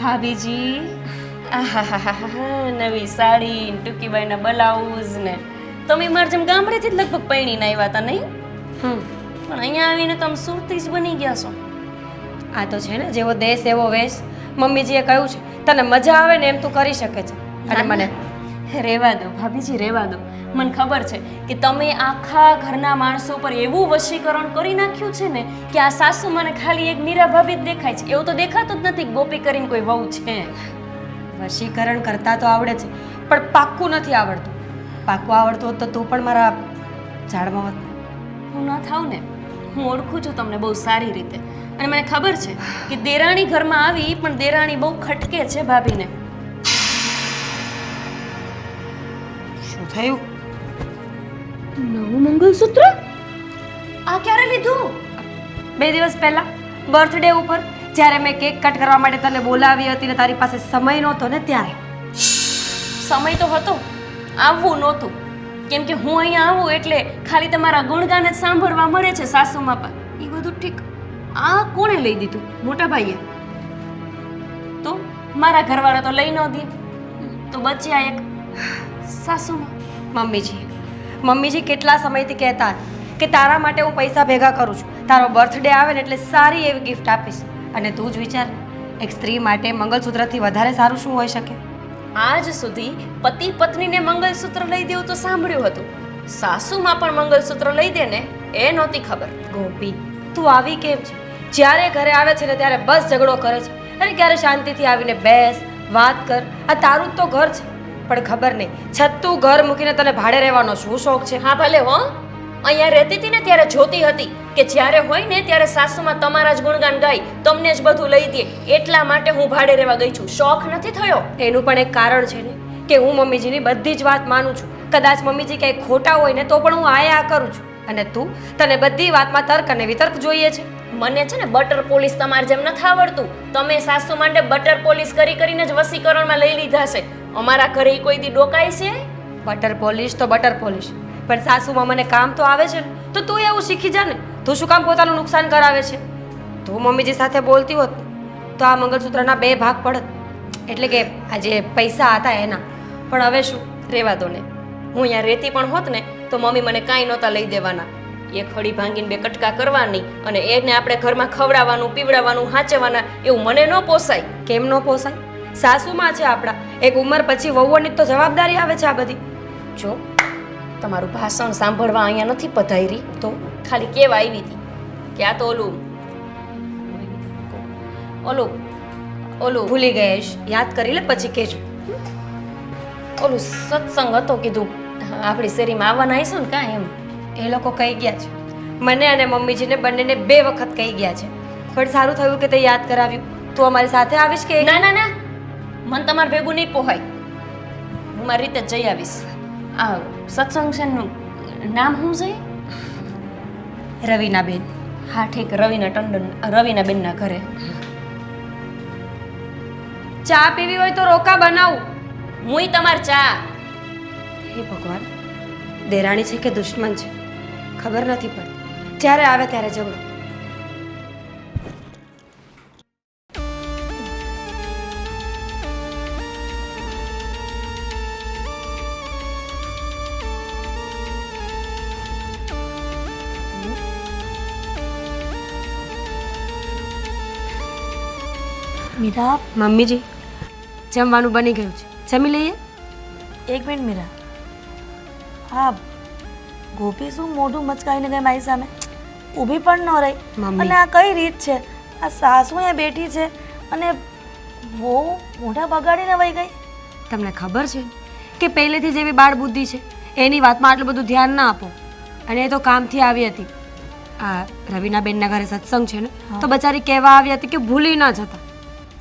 ભાભીજી, આહાહાહા, નવી સાડી ટૂંકીબાઈના બ્લાઉઝ ને તમે મારા જેમ ગામડેથી જ લગભગ પૈણીને આવ્યા હતા નહીં? પણ અહીંયા આવીને તમે સુરતી જ બની ગયા છો. આ તો છે ને, જેવો દેશ એવો વેશ. મમ્મીજીએ કહ્યું છે તને મજા આવે ને એમ તું કરી શકે છે. અને મને રહેવા દો ભાભીજી, રહેવા દો. મને ખબર છે કે તમે આખા ઘરના માણસો પર એવું વશીકરણ કરી નાખ્યું છે ને કે આ સાસુ મને ખાલી એક મીરા ભાભી જ દેખાય છે. એવું તો દેખાતું જ નથી ગોપી કરીને કોઈ વહુ છે. વશીકરણ કરતા તો આવડે છે, પણ પાક્કું નથી આવડતું. પાક્કું આવડતું હોત તો તું પણ મારા ઝાડમાં હોત. હું ન થાવ ને, હું ઓળખું છું તમને બહુ સારી રીતે. અને મને ખબર છે કે દેરાણી ઘરમાં આવી પણ દેરાણી બહુ ખટકે છે ભાભીને. શું થયું? નવું મંગલસૂત્ર આ ક્યારે લીધું? 2 દિવસ પહેલા બર્થડે ઉપર, જ્યારે મેં કેક કટ કરવા માટે તને બોલાવી હતી ને તારી પાસે સમય નહોતો ને ત્યારે. સમય તો હતો, આવવું નહોતું. કેમ કે હું અહીંયા આવું એટલે ખાલી તમારા ગુણગાન જ સાંભળવા મળે છે સાસુમાં. પણ એ બધું ઠીક, આ કોણે લઈ દીધું? મોટા ભાઈએ. તો મારા ઘરવાળા તો લઈ ન દે, તો બચ્યા એક સાસુમાં. મમ્મીજી કેટલા સમયથી કહેતા હતા કે તારા માટે હું પૈસા ભેગા કરું છું, તારો બર્થડે આવે ને એટલે સારી એવી ગિફ્ટ આપીશ. અને તું જ વિચાર, એક સ્ત્રી માટે મંગલસૂત્રથી વધારે સારું શું હોઈ શકે? આજ સુધી પતિ પત્નીને મંગલસૂત્ર લઈ દેવું તો સાંભળ્યું હતું, સાસુમાં પણ મંગલસૂત્ર લઈ દે ને એ નહોતી ખબર. ગોપી, તું આવી કેમ છે? જ્યારે ઘરે આવે છે ને ત્યારે બસ ઝઘડો કરે છે. અને ક્યારે શાંતિથી આવીને બેસ, વાત કર. આ તારું જ તો ઘર છે. પણ ખબર નહીં, છતું ઘર મૂકીને તને ભાડે રહેવાનો શું શોખ છે? હા ભલે હો, અહીંયા રહેતી હતી ને ત્યારે જોતી હતી કે જ્યારે હોય ને ત્યારે સાસુમાં તમારા જ ગુણગાન ગાય, તમને જ બધું લઈ દે. એટલા માટે હું ભાડે રહેવા ગઈ છું, શોખ નથી થયો. એનું પણ એક કારણ છે ને કે હું મમ્મીજીની બધી જ વાત માનું છું. કદાચ મમ્મીજી કંઈ ખોટા હોય ને તો પણ હું આ કરું છું. અને તું, તને બધી વાતમાં તર્ક અને વિતર્ક જોઈએ છે. મને છે ને બટર પોલીસ તમારે જેમ નથી આવડતું. તમે સાસુ માટે બટર પોલીસ કરીને જ વસીકરણમાં લઈ લીધા છે. અમારા ઘરે કોઈ દી ડોકાય છે? બટર પોલીશ તો બટર પોલીશ, પણ સાસુમાં મને કામ તો આવે છે ને, તો તું એવું શીખી જા ને. તું શું કામ પોતાનું નુકસાન કરાવે છે? તું મમ્મીજી સાથે બોલતી હોત તો આ મંગળસૂત્રના 2 ભાગ પડત. એટલે કે આ જે પૈસા હતા એના. પણ હવે શું, રહેવા દો ને. હું અહીંયા રહેતી પણ હોત ને તો મમ્મી મને કાંઈ નહોતા લઈ દેવાના. એક હળી ભાંગીને 2 કટકા કરવાની અને એને આપણે ઘરમાં ખવડાવવાનું, પીવડાવવાનું, હાંચવાના, એવું મને ન પોસાય. કેમ ન પોસાય? સાસુમાં છે આપણા. એક ઉંમર પછી વહુઓની તો જવાબદારી આવે છે આ બધી. જો તમારું ભાષણ સાંભળવા અહીંયા નથી પધારી, તો ખાલી કેવા આવી હતી કે આ તો ઓલું ભૂલી ગઈશ, યાદ કરી લે પછી કહેજો. ઓલું સત્સંગ હતો કીધું આપણી શેરીમાં આવવાના આવીશું ને કાંઈ એમ. એ લોકો કહી ગયા છે મને અને મમ્મીજીને બંનેને 2 વખત કહી ગયા છે. પણ સારું થયું કે તે યાદ કરાવ્યું. તું અમારી સાથે આવીશ કે? ના ના ના, મને તમારે ભેગું નહીં પોહાય. હું મારી રીતે જ જઈ આવીશ. આ સત્સંગ છે નું નામ શું છે? રવિનાબેન. હા ઠીક, રવિનાબેનના ઘરે. ચા પીવી હોય તો રોકા બનાવું. મુંય તમાર ચા. હે ભગવાન, દેરાણી છે કે દુશ્મન છે ખબર નથી પડતી. જ્યારે આવે ત્યારે ઝઘડો. મીરા, મમ્મીજી, જમવાનું બની ગયું છે, જમી લઈએ. 1 મિનિટ મીરા. હા, ગોપી શું મોઢું મચકાઈને ગઈ મારી સામે? ઊભી પણ ન રહી. મમ્મી. અને આ કઈ રીત છે? આ સાસુ અહીંયા બેઠી છે અને બહુ મોઢા બગાડીને વહી ગઈ. તમને ખબર છે કે પહેલેથી જેવી બાળ બુદ્ધિ છે એની વાતમાં આટલું બધું ધ્યાન ના આપો. અને એ તો કામથી આવી હતી. આ રવિનાબેનના ઘરે સત્સંગ છે ને, તો બચારી કહેવા આવી હતી કે ભૂલી ના જતા.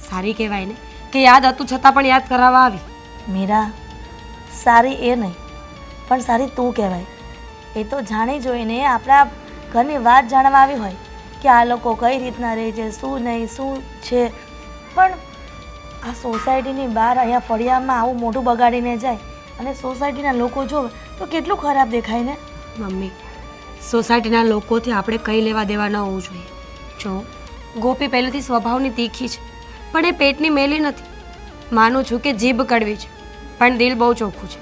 સારી કહેવાય ને કે યાદ હતું છતાં પણ યાદ કરાવવા આવી. મીરા, સારી એ નહીં પણ સારી તું કહેવાય. એ તો જાણી જોઈને આપણા ઘરની વાત જાણવા આવી હોય કે આ લોકો કઈ રીતના રહે છે, શું નહીં, શું છે. પણ આ સોસાયટીની બહાર અહીંયા ફળિયામાં આવું મોઢું બગાડીને જાય અને સોસાયટીના લોકો જોવે તો કેટલું ખરાબ દેખાય ને. મમ્મી, સોસાયટીના લોકોથી આપણે કંઈ લેવા દેવા ન હોવું જોઈએ. જો ગોપી પહેલેથી સ્વભાવની તીખી છે, પણ એ પેટની મેલી નથી. માનું છું કે જીભ કડવી છે પણ દિલ બહુ ચોખ્ખું છે.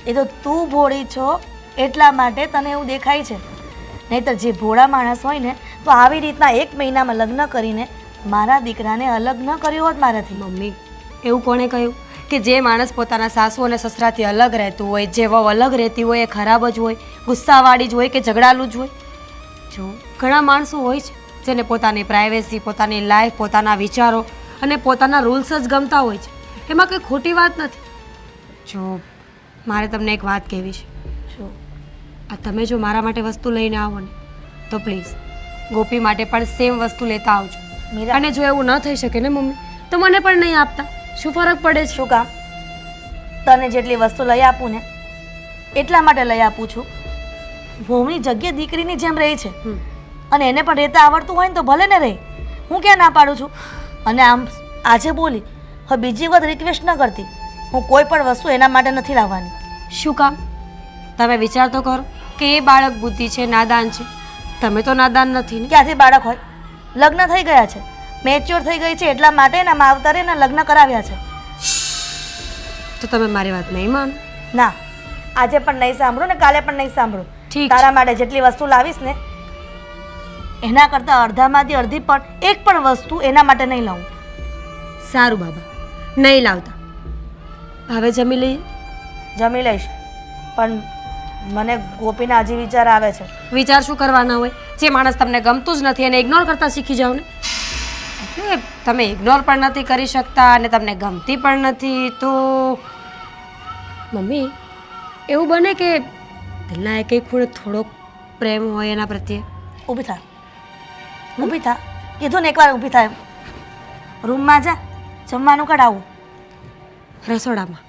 એ તો તું ભોળી છો એટલા માટે તને એવું દેખાય છે, નહીંતર જે ભોળા માણસ હોય ને તો આવી રીતના 1 મહિનામાં લગ્ન કરીને મારા દીકરાને અલગ ન કર્યો હોત મારાથી. મમ્મી, એવું કોણે કહ્યું કે જે માણસ પોતાના સાસુ અને સસરાથી અલગ રહેતું હોય, જે વહુ અલગ રહેતી હોય એ ખરાબ જ હોય, ગુસ્સાવાળી જ હોય કે ઝઘડાલું જ હોય? જો ઘણા માણસો હોય છે જેને પોતાની પ્રાઇવેસી, પોતાની લાઈફ, પોતાના વિચારો અને પોતાના રૂલ્સ જ ગમતા હોય છે. એમાં કંઈ ખોટી વાત નથી. જો મારે તમને એક વાત કહેવી છે. શું? આ તમે જો મારા માટે વસ્તુ લઈને આવો ને તો પ્લીઝ ગોપી માટે પણ સેમ વસ્તુ લેતા આવજો. મીરા, અને જો એવું ન થઈ શકે ને મમ્મી તો મને પણ નહીં આપતા. શું ફરક પડે છે? શું કામ? તને જેટલી વસ્તુ લઈ આપું ને એટલા માટે લઈ આપું છું. વહુની જગ્યાએ દીકરીની જેમ રહી છે અને એને પણ રહેતા આવડતું હોય ને તો ભલે ને રહે. હું ક્યાં ના પાડું છું? અને આમ આજે બોલી, હવે બીજી વખત રિક્વેસ્ટ ન કરતી. હું કોઈ પણ વસ્તુ એના માટે નથી લાવવાની. શું કામ? તમે વિચાર તો કરો કે એ બાળક બુદ્ધિ છે, નાદાન છે. તમે તો નાદાન નથી ને. ક્યાંથી બાળક હોય? લગ્ન થઈ ગયા છે, મેચ્યોર થઈ ગઈ છે, એટલા માટે એના માવતરે એના લગ્ન કરાવ્યા છે. તો તમે મારી વાત નહીં માનો? ના, આજે પણ નહીં સાંભળું ને કાલે પણ નહીં સાંભળું. ઠીક છે. તારા માટે જેટલી વસ્તુ લાવીશ ને એના કરતાં અડધામાંથી અડધી પણ એક પણ વસ્તુ એના માટે નહીં લાવું. સારું બાબા, નહીં લાવતા. હવે જમી લઈએ. જમી લઈશ, પણ મને ગોપીના હજી વિચાર આવે છે. વિચાર શું કરવાના હોય? જે માણસ તમને ગમતું જ નથી એને ઇગ્નોર કરતા શીખી જાઓ ને. એટલે તમે ઇગ્નોર પણ નથી કરી શકતા અને તમને ગમતી પણ નથી તો મમ્મી એવું બને કે દિલના એકેય ખૂણે થોડોક પ્રેમ હોય એના પ્રત્યે. ઊભી થા, ઊભી થા. કીધું ને એકવાર ઊભી થાય. રૂમમાં જા, જમવાનું કઢાવું. રસોડામાં?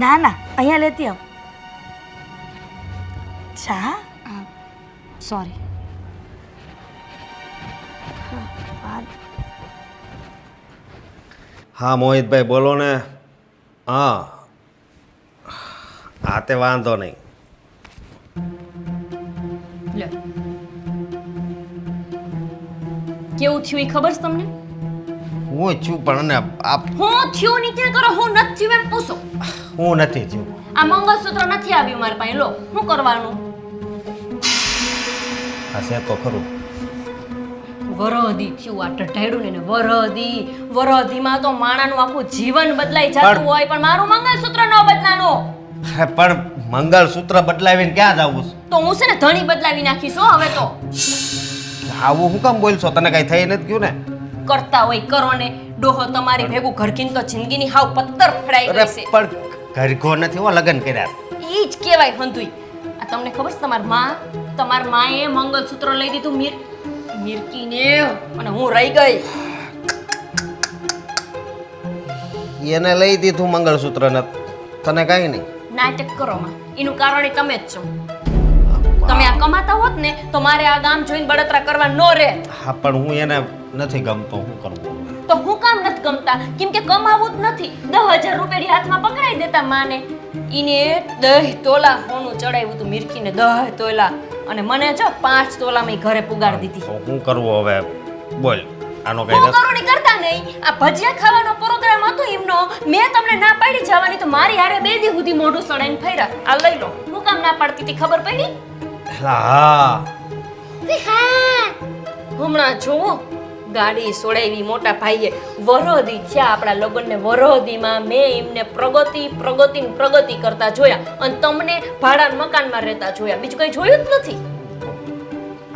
ના ના, અહીંયા લેતી આવ. ચા? સોરી. હા મોહિતભાઈ બોલો ને. હા હા તે વાંધો નહીં. લે કેવું થયું એ ખબર છે તમને? હું છું પણ ને હું થયું ની ક્યાં કરો? હું નથી થયું એમ પૂછો. હું નથી થયું. આ મંગળસૂત્ર નથી આવ્યું મારી પાસે. લો, શું કરવાનું? આ છે તો ખરું. વરહદી થયું આ ઢઢાયડું ને વરહદીમાં તો માણાનું આખું જીવન બદલાઈ જતું હોય પણ મારું મંગળસૂત્ર ન બદલાનું. પણ મંગળસૂત્ર બદલાવીને ક્યાં જવું છે? તો હું છે ને ધણી બદલાવી નાખીશ હો હવે તો. આવું હું કામ બોલશો? તને કઈ થઈ નથી ગયું ને? કરતા હોય કરો ને. ડોહો તમારી ભેગું ઘરકીન તો જિંદગીની હાવ પત્તર ફડાઈ અરે ગઈ છે. પણ ઘરઘો નથી હો લગ્ન કર્યા. ઈ જ કહેવાય હંધુઈ. આ તમને ખબર છે તમારી માએ મંગળસૂત્ર લઈ દીધું મિરકીને અને હું રહી ગઈ. એને લઈ દીધું મંગળસૂત્ર ને તને કઈ નહીં. નાટક કરો માં. એનું કારણ એ તમે જ છો. તમે આ કમાતા હોત ને તો મારે આ ગામ જોઈને બળતરા કરવા ન રહે. હા પણ હું એને નથી ગમતો. શું કરવું? તો હું કામ નથી ગમતા? કેમ કે કમાવું જ નથી. 10,000 રૂપિયા હાથમાં પકડાઈ દેતા માને. ઈને 10 તોલા સોનું ચડાવ્યું હતું મિરકીને. 10 તોલા. અને મને જો 5 તોલામાં ઘરે પુગાડી દીધી. તો શું કરવું હવે? બોલ. આનો કઈ હું કરું ની કરતા નહીં. આ ભજીયા ખાવાનો પ્રોગ્રામ હતો એમનો. મેં તમને ના પાડી જવાની તો મારી હારે 2 દી સુધી મોઢું સડાઈને ફર્યા. આ લઈ લો. હું કામ ના પાડતી હતી ખબર પડી? હા હમણાં જોવો ગાડી સોડાવી મોટા ભાઈએ. વરહદી થયા આપણા લગ્નને. વરહદીમાં મેં એમને પ્રગતિ કરતા જોયા અને તમને ભાડા મકાનમાં રહેતા જોયા. બીજું કઈ જોયું જ નથી.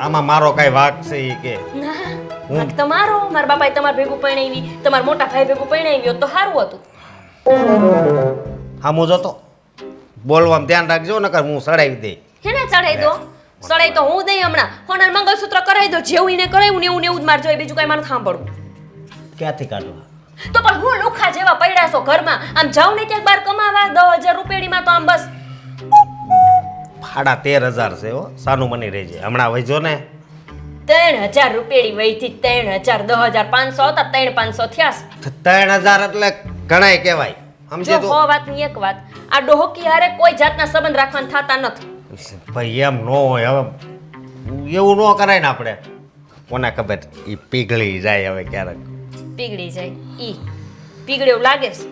આમાં મારો કઈ વાક છે ઈ કે? ના, વાંક તમારો. મારા બાપાએ તમારા ભેગું પરણાવી, તમારા મોટા ભાઈ ભેગું પરણાવી હોત તો સારું હતું. હા હું જોતો બોલવામાં ધ્યાન રાખજો નકર હું સડાવી દે. હેને ચડાઈ દો. સડાઈ તો હું દઈ હમણાં. હોનાર મંગળસૂત્ર કરાવી દો. જેવું એને કરાવ્યું ને એવું જ માર જોઈએ. બીજું કઈ મારું સાંભળવું. ક્યાંથી કાઢવા? તો પણ હું લુખા જેવા પડ્યા છો ઘરમાં. આમ જાઉં ને ક્યાંક બહાર કમાવા 10,000 રૂપિયામાં તો આમ બસ 13,500 છે હો. સાનું બની રહેજે. હમણાં વહીજો ને 3,000 રૂપિયાની વહીથી 3,000 10,500 હતા. 3,500 થયા. 3,000 એટલે ઘણાય કહેવાય. સમજે જો તો હો વાતની એક વાત. આ ડોહકી હારે કોઈ જાતના સંબંધ રાખવાના થતા નથી. ભાઈ એમ ન હોય. હવે એવું ન કરાય ને આપણે. કોને ખબર ઈ પીગળી જાય હવે ક્યારેક. પીગળી જાય ઈ પીગળ્યું લાગે છે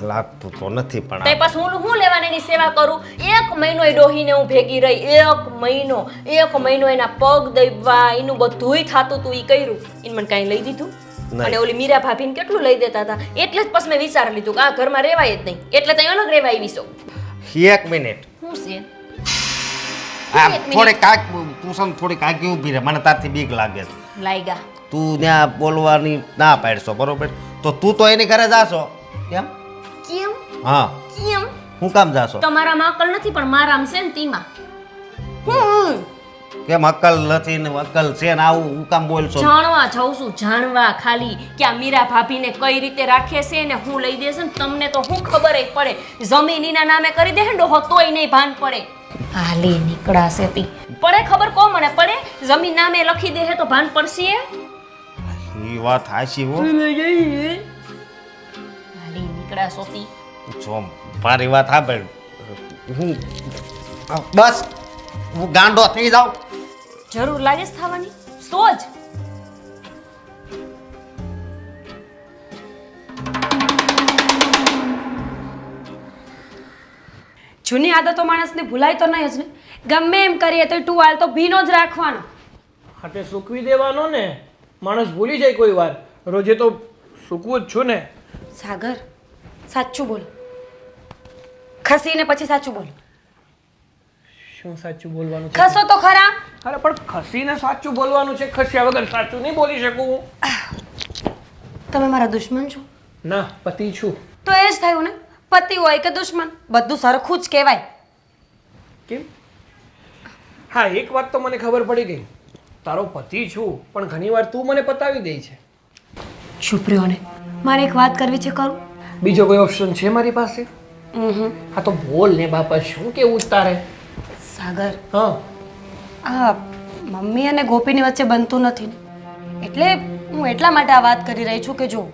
લાગતું તો નથી પણ તે પછી હું લેવાની એની સેવા કરું 1 મહિનો એ ડોહીને હું ભેગી રહી 1 મહિનો એના પગ દબાવા એનું બધુંય થાતું તું ઈ કર્યું એને મને કાંઈ લઈ દીધું નહીં. અને ઓલી મીરા ભાભીને કેટલું લઈ દેતા હતા એટલે જ પછી મેં વિચાર લીધું કે આ ઘરમાં રહેવાય જ નહીં એટલે તઈ અલગ રહેવા આવી છો 1 મિનિટ શું છે આમ એક મિનિટ. થોડી કાક તું સમ થોડી કાકી ઊભી રહે મને તારથી બીક લાગે છે લાયગા તું ત્યાં બોલવાની ના પાડશો બરોબર તો તું તો એની ઘરે જાશો કેમ કેમ હા કેમ હું કામ જાશો તમારામાં અકલ નથી પણ મારામાં છે ને તીમાં હું કેમ અક્કલ નથી ને અક્કલ છે ને આવું હું કામ બોલશો જાણવા જાઉં છું જાણવા ખાલી કે આ મીરા ભાભીને કઈ રીતે રાખે છે ને હું લઈ દેશે ને તમને તો હું ખબર જ પડે જમીનીના નામે કરી દે ને ડોહો તોય નહીં ભાન પડે હાલી નીકળાશે તી પડે ખબર કો મને પડે જમીન નામે લખી દે તો ભાન પડશે એ વાત હાચી હો હાલી નીકળાશો તી જો મારી વાત સાંભળ હું બસ હું ગાંડો થઈ જાઉં જરૂર લાગે છે થવાની સોજ જૂની આદતો માણસને ભૂલાય તો નહીં જ ને ગમે એમ કરીએ તો ટુવાલ તો ભીનો જ રાખવાનો હાટે સૂકવી દેવાનો ને માણસ ભૂલી જાય કોઈ વાર રોજે તો સૂકવું જ છું ને સાગર સાચું બોલો ખસીને પછી સાચું બોલો શું સાચું બોલવાનું છે ખસો તો ખરા અરે પણ ખસીને સાચું બોલવાનું છે ખસ્યા વગર સાચું નહીં બોલી શકું હું તમે મારા દુશ્મન છો ના પતિ છું તો એ જ થયું ને પતિ હોય કે દુશ્મન બધું સરખું જ કહેવાય કેમ હા એક વાત તો મને ખબર પડી ગઈ તારો પતિ છું પણ ઘણીવાર તું મને પતાવી દે છે ચૂપ રહ્યો ને મારે એક વાત કરવી છે કરું બીજો કોઈ ઓપ્શન છે મારી પાસે હા તો બોલ ને બાપા શું કેવું છે તારે સાગર હા આ મમ્મી અને ગોપીની વચ્ચે બનતું નથી ને એટલે હું એટલા માટે આ વાત કરી રહી છું કે જો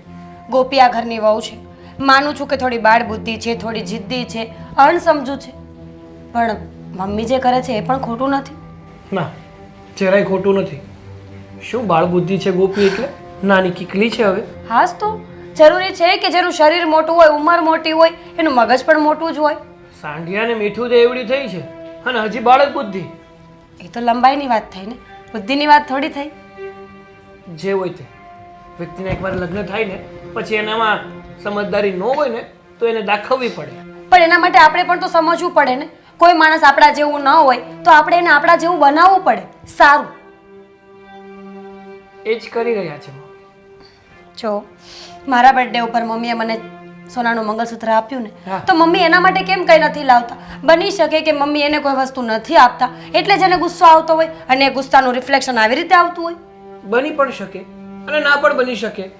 ગોપી આ ઘરની વહુ છે માનું છું કે થોડી બાળ બુદ્ધિ છે થોડી જિદ્દી છે અણસમજુ છે પણ મમ્મી જે કરે છે એ પણ ખોટું નથી ના જરાય ખોટું નથી શું બાળ બુદ્ધિ છે ગોપી એટલે નાની કીકલી છે હવે હાસ તો જરૂરી છે કે જેનું શરીર મોટું હોય ઉંમર મોટી હોય એનું મગજ પણ મોટું જ હોય સાંઢિયાને મીઠું દે એવડી થઈ છે અને હજી બાળક બુદ્ધિ એ તો લંબાઈની વાત થઈ ને બુદ્ધિની વાત થોડી થઈ જે હોય તે વ્યક્તિને એકવાર લગ્ન થાય ને પછી એનામાં સમજદારી ન હોય ને તો એને દાખવવી પડે પણ એના માટે આપણે પણ તો સમજવું પડે ને કોઈ માણસ આપણા જેવું ન હોય તો આપણે એને આપણા જેવું બનાવવું પડે સારું એ જ કરી રહ્યા છે જો મારા બર્થડે ઉપર મમ્મીએ મને સોનાનું મંગળસૂત્ર આપ્યું ને હા. તો મમ્મી એના માટે કેમ કંઈ નથી લાવતા બની શકે કે મમ્મી એને કોઈ વસ્તુ નથી આપતા એટલે જ એને ગુસ્સો આવતો હોય અને એ ગુસ્સાનું રિફ્લેક્શન આવી રીતે આવતું હોય બની પણ શકે અને ના પણ બની શકે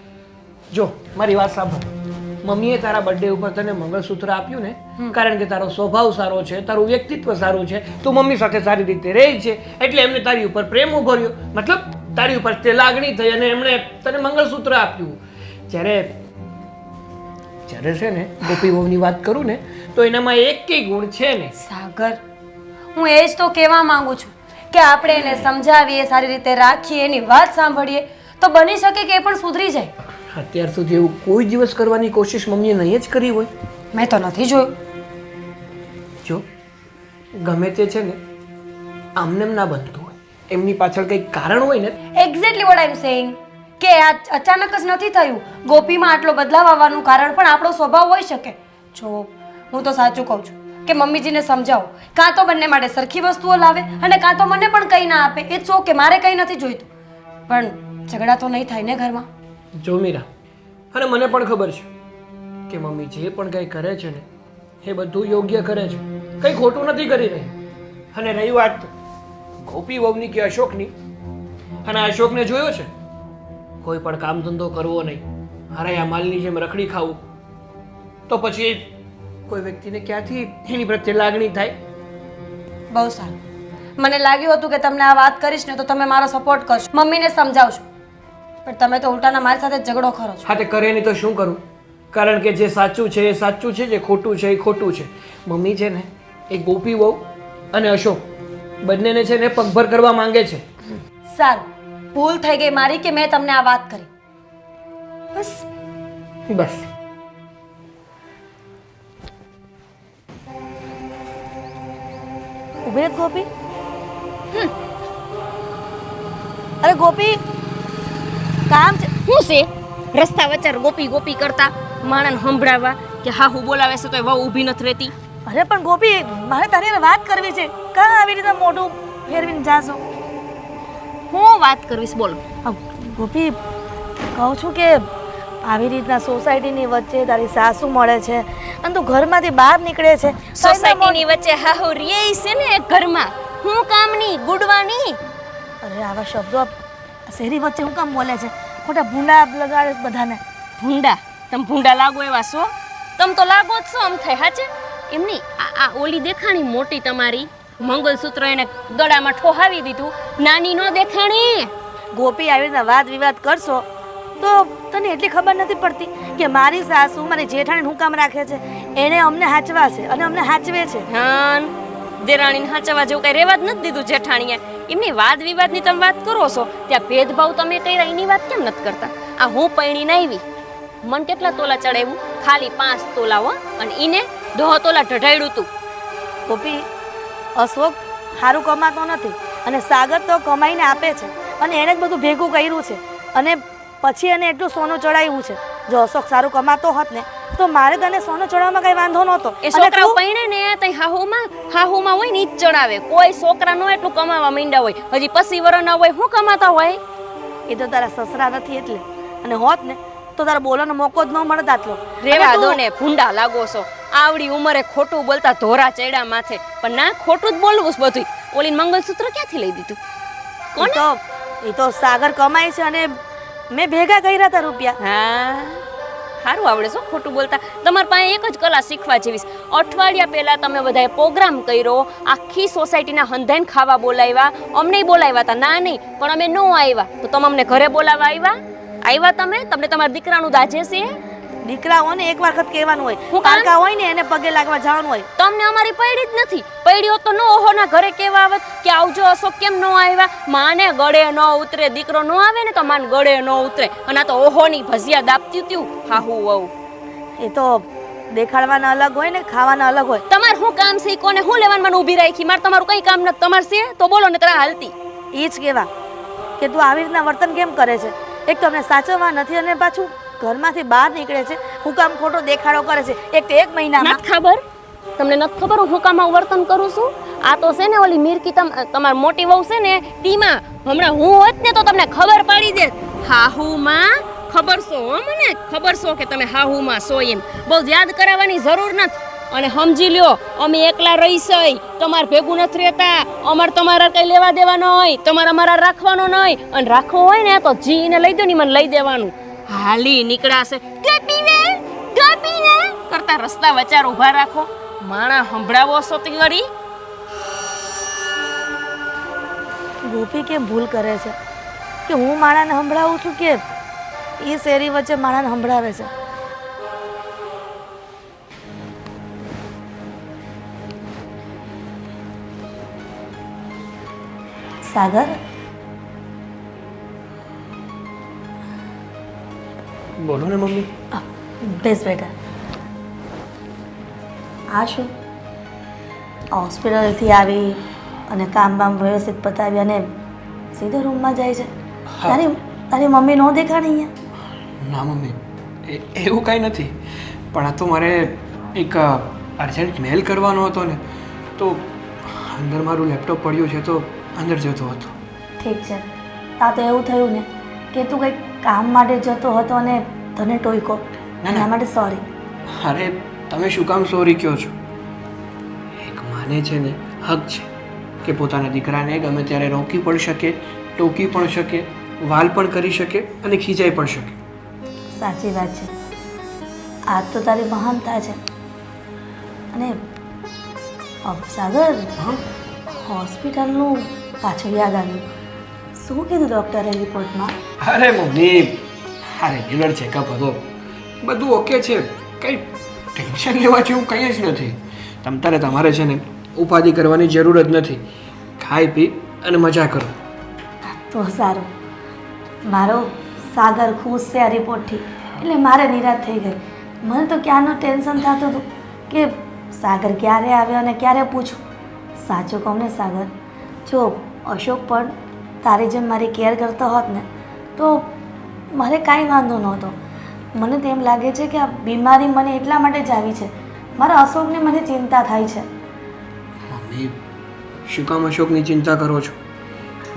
જો મારી વાત સાંભળ મમ્મીએ તારા બર્થડે ઉપર તને મંગળસૂત્ર આપ્યું ને કારણ કે તારો સ્વભાવ સારો છે તારું વ્યક્તિત્વ સારું છે તું મમ્મી સાથે સારી રીતે રહે છે એટલે એમને તારી ઉપર પ્રેમ ઉભર્યો મતલબ તારી ઉપર તે લાગણી થઈ અને એમણે તને મંગળસૂત્ર આપ્યું જ્યારે જ્યારે છે ને ગોપી વહુની વાત કરું ને તો એનામાં એકેય ગુણ છે ને સાગર હું એ જ તો કહેવા માંગુ છું કે આપણે એને સમજાવીએ સારી રીતે રાખીએ એની વાત સાંભળીએ તો બની શકે કે એ પણ સુધરી જાય અત્યાર સુધી એવું કોઈ દિવસ કરવાની કોશિશ મમ્મીએ નહીં જ કરી હોય મેં તો નથી જોયું જો ગમે તે છે ને આમને એમ ના બનતું હોય એમની પાછળ કંઈક કારણ હોય ને exactly what I am saying કે આ અચાનક જ નથી થયું ગોપીમાં આટલો બદલાવ આવવાનું કારણ પણ આપણો સ્વભાવ હોઈ શકે જો હું તો સાચું કહું છું કે મમ્મીજીને સમજાવો કાં તો બંને માટે સરખી વસ્તુઓ લાવે અને કાં તો મને પણ કંઈ ના આપે ઇટ્સ ઓકે મારે કંઈ નથી જોઈતું પણ ઝઘડા તો નહીં થાય ને ઘરમાં જો મીરા અને મને પણ ખબર છે કે મમ્મી જે પણ કંઈ કરે છે ને એ બધું યોગ્ય કરે છે કંઈ ખોટું નથી કરી રહી અને રહી વાત ગોપી વહુની કે અશોકની અને અશોકને જોયો છે કોઈ પણ કામ ધંધો કરવો નહીં હરાયા માલની જેમ રખડી ખાવું તો પછી કોઈ વ્યક્તિને ક્યાંથી એની પ્રત્યે લાગણી થાય બહુ સારું મને લાગ્યું હતું કે તમને આ વાત કરીશ ને તો તમે મારો સપોર્ટ કરશો મમ્મીને સમજાવશો પણ તમે તો ઉલટાના મારી સાથે ઝઘડો કરો છો હા તે કરે નહીં તો શું કરું કારણ કે જે સાચું છે એ સાચું છે જે ખોટું છે એ ખોટું છે મમ્મી છે ને એ ગોપી વહુ અને અશોક બંનેને છે ને પગભર કરવા માંગે છે સારું ભૂલ થઈ ગઈ મારી કે મેં તમને આ વાત કરી બસ બસ. ઉભી રહે ગોપી. અરે ગોપી કામ છે. શું છે રસ્તા વચ્ચે ગોપી ગોપી કરતા માણસને સંભળાવવા કે હા હું બોલાવે છે તો વહુ ઊભી નથી રહેતી. અરે પણ ગોપી મારે તારી હારે વાત કરવી છે. કાં આવી રીતે મોઢું ફેરવીને જાશો? હું વાત કરવીશ બોલો. ગોપી કહું છું કે આવી રીતના સોસાયટીની વચ્ચે તારી સાસુ મળે છે અને તું ઘરમાંથી બહાર નીકળે છે. સોસાયટીની વચ્ચે હાહુ રે છે ને એક ઘરમાં હું કામની ગુડવાની. અરે આવા શબ્દો શેરી વચ્ચે હું કામ બોલે છે? ખોટા ભૂંડા લગાડે છે બધાને. ભૂંડા તમે ભૂંડા લાગો એવા છો? તમે તો લાગો જ છો આમ થાય હાચે. એમની આ ઓલી દેખાણી મોટી તમારી મંગલસૂત્ર એને ગળામાં ઠોહાવી દીધું, નાની નો દેખાણી. ગોપી આવી રીતના વાદ વિવાદ કરશો તો તને એટલી ખબર નથી પડતી કે મારી સાસુ મારી જેઠાણીને હું કામ રાખે છે? એને અમને હાચવા છે અને અમને હાચવે છે. હા દેરાણીને હાચવા જેવું કઈ રેવા જ નથી દીધું જેઠાણીએ. એમની વાદ વિવાદની તમે વાત કરો છો ત્યાં ભેદભાવ તમે કર્યા એની વાત કેમ નથી કરતા? આ હું પૈણીને આવી મન કેટલા તોલા ચડાવ્યું? ખાલી 5 તોલા હો, અને ઈને 10 તોલા ઢઢાડ્યું તું. ગોપી અશોક સારું કમાતો નથી અને સાગર તો કમાઈને આપે છે અને એણે જ બધું ભેગું કર્યું છે અને પછી એને એટલું સોનું ચડાવ્યું છે. જો અશોક સારું કમાતો હોત ને તો મારે તને સોનું ચડાવવામાં કઈ વાંધો નહોતો. એ છોકરા પૈણે ને તઈ હાહુમાં હોય ને ઈ જ ચડાવે. કોઈ છોકરા નો એટલું કમાવા માંડ્યા હોય, હજી 25 વર્ષના હોય, શું કમાતા હોય? એ તો તારા સસરા નથી એટલે, અને હોત ને તો તારા બોલવાનો મોકો જ ન મળત આટલો. રેવા દો ને, ભૂંડા લાગો છો. આવડી ઉંમરે ખોટું બોલતા ધોરા ચડ્યા માથે. પણ ના, ખોટું જ બોલવું છે બધું. ઓલી મંગલસૂત્ર ક્યાંથી લઈ દીધું? કોને? એ તો સાગર કમાય છે અને મેં ભેગા કર્યા હતા રૂપિયા. હા સારું આવડે છો ખોટું બોલતા. તમારી પાસે એક જ કલા શીખવા જેવી. અઠવાડિયા પહેલા તમે બધાએ પ્રોગ્રામ કર્યો, આખી સોસાયટીના હંધાઈને ખાવા બોલાવ્યા. અમને બોલાવ્યા હતા, ના નહીં, પણ અમે ન આવ્યા તો તમે અમને ઘરે બોલાવવા આવ્યા તમે? તમને તમારા દીકરાનું દાજે છે? દીકરાઓને એક વખત કહેવાનું હોય, હું કામ? કાકા હોય ને એને પગે લાગવા જવાનું હોય. તમને અમારી પૈડી જ નથી. પૈડી હોત તો નો ઓહોના ઘરે કેવા આવત કે આવજો અશોક કેમ ન આવ્યા? માને ગળે ન ઉતરે, દીકરો ન આવે ને તો માન ગળે ન ઉતરે. અને આ તો ઓહોની ભજીયા દાપતી ત્યું હાહુ વહુ. એ તો દેખાડવાના અલગ હોય ને ખાવાના અલગ હોય. તમારે શું કામ છે? કોને હું લેવાનું મને ઊભી રાખી? મારે તમારું કઈ કામ નથી. તમારે છે તો બોલો ને તરા હાલતી. એ જ કહેવા કે તું આવી રીતના વર્તન કેમ કરે છે? એક તો અમને સાચવવા નથી અને પાછું ઘરમાંથી બહાર નીકળે છે. હું કામ ખોટો દેખાડો કરે છે. એક તો 1 મહિનામાં. નથી ખબર? તમને નથી ખબર હું કામ આવું વર્તન કરું છું? આ તો છે ને ઓલી મીરકી તમારી મોટી વહુ છે ને તીમાં. હમણાં હું હોત ને તો તમને ખબર પાડી દે. હાહુમાં ખબર છો હો, મને ખબર છો કે તમે હાહુમાં છો એમ. બહુ યાદ કરાવવાની જરૂર નથી. અને સમજી લ્યો અમે એકલા રહીશઈ, તમારે ભેગું નથી રહેતા. અમારે તમારા કઈ લેવા દેવાનો હોય, તમારે અમારા રાખવાનો નહીં. અને રાખવો હોય ને તો જીને લઈ દો ને મને લઈ દેવાનું. હાલી નીકળાશે ગપીને કરતા રસ્તા વચાર ઊભા રાખો. માણા સંભળાવો છો તે વળી. ગોપી કેમ ભૂલ કરે છે કે હું માણાને સંભળાવું છું કે એ શેરી વચ્ચે માણાને સંભળાવે છે? સાગર, બોલો ને મમ્મી. બેસ બેટા. આ શું હોસ્પિટલથી આવી અને કામ બામ વ્યવસ્થિત પતાવી અને સીધો રૂમમાં જાય છે? તારી મમ્મી નો દેખાણી અહીંયા? ના મમ્મી, એવું કાંઈ નથી. પણ આ તો મારે એક અર્જન્ટ મેલ કરવાનો હતો ને, તો અંદર મારું લેપટોપ પડ્યું છે તો અંદર જતો હતો. ઠીક છે. આ તો એવું થયું ને કે તું કંઈક કામ માટે જતો હતો અને તને ટોયકો. એના માટે સોરી. અરે તમે શું કામ સોરી કહો છો? એક માને છે ને હક છે કે પોતાના દીકરાને ગમે ત્યારે રોકી પણ શકે, ટોકી પણ શકે, વાલ પણ કરી શકે અને ખીજાઈ પણ શકે. સાચી વાત છે. આજ તો તારી મહાનતા છે. અને સાગર, હોસ્પિટલનું પાછળ યાદ આવ્યું. શું કીધું ડૉક્ટરે રિપોર્ટમાં? અરે મમ્મી, આ રેગ્યુલર ચેકઅપ હતો, બધું ઓકે છે. કંઈ ટેન્શન લેવા જેવું કંઈ જ નથી. તમતારે તમારે છે ને ઉપાધિ કરવાની જરૂર જ નથી. ખાઈ પી અને મજા કરો. તો સારું. મારો સાગર ખુશ છે આ રિપોર્ટથી. એટલે મારે નિરાશ થઈ ગઈ. મને તો ક્યારનું ટેન્શન થતું હતું કે સાગર ક્યારે આવ્યો અને ક્યારે પૂછું. સાચું કહું ને સાગર, જો અશોક પણ તારી જેમ મારી કેર કરતો હોત ને તો મારે કાંઈ વાંધો નહોતો. મને તો એમ લાગે છે કે આ બીમારી મને એટલા માટે જ આવી છે, મારા અશોકને મને ચિંતા થાય છે. મમ્મી શું કામ અશોકની ચિંતા કરો છો?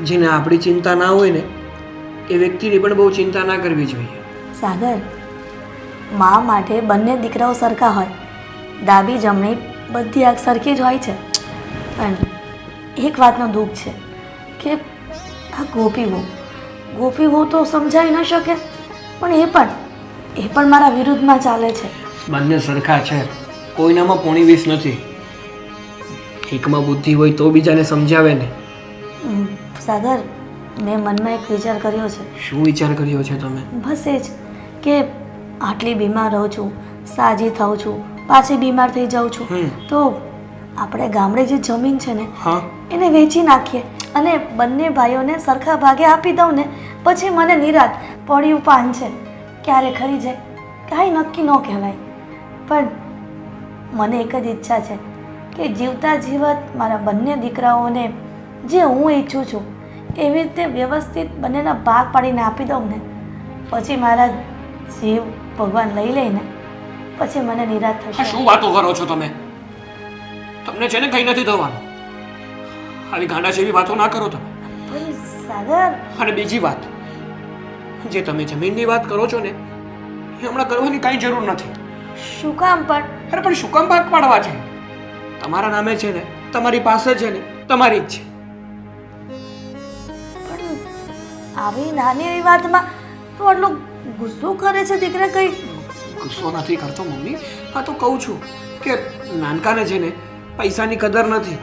જેને આપણી ચિંતા ના હોય ને એ વ્યક્તિની પણ બહુ ચિંતા ના કરવી જોઈએ. સાગર, મા માટે બંને દીકરાઓ સરખા હોય, ડાબી જમણી બધી આંખ સરખી જ હોય છે. પણ એક વાતનું દુઃખ છે કે આ ગોપી વહુ તો સમજાવી ન શકે, પણ એ પણ મારા વિરુદ્ધમાં ચાલે છે. બંને સરખા છે, કોઈનામાં પોણી વીસ નથી. એકમાં બુદ્ધિ હોય તો બીજાને સમજાવે ને. સાગર, મેં મનમાં એક વિચાર કર્યો છે. શું વિચાર કર્યો છે તમે? બસ એ જ કે આટલી બીમાર રહું છું, સાજી થાઉં છું, પાછી બીમાર થઈ જાઉં છું, તો આપણે ગામડે જે જમીન છે ને હા, એને વેચી નાખીએ અને બંને ભાઈઓને સરખા ભાગે આપી દઉં ને, પછી મને નિરાત પડ્યું પાન છે, ક્યારે ખરી જાય કાંઈ નક્કી ન કહેવાય. પણ મને એક જ ઈચ્છા છે કે જીવતા જીવત મારા બંને દીકરાઓને જે હું ઈચ્છું છું એવી રીતે વ્યવસ્થિત બંનેના ભાગ પાડીને આપી દઉં ને, પછી મારા જીવ ભગવાન લઈ લઈને પછી મને નિરાશ થશે. શું વાતો કરો છો તમે? તમને છે ને કંઈ નથી થવાનું. આવી ગાંડા જેવી વાતો ના કરો તમે. પણ સાગર, અને બીજી વાત, જે તમે જમીનની વાત કરો છો ને એ હમણાં કરવાની કાંઈ જરૂર નથી. શું કામ? પણ અરે પણ શું કામ ભાગ પાડવા છે? તમારા નામે છે ને, તમારી પાસે છે ને, તમારી જ છે. પણ આવી નાની એવી વાતમાં તું આટલો ગુસ્સો કરે છે દીકરા? કઈ ગુસ્સો નથી કરતો મમ્મી, આ તો કહું છું કે નાનકાને છે ને પૈસાની કદર નથી.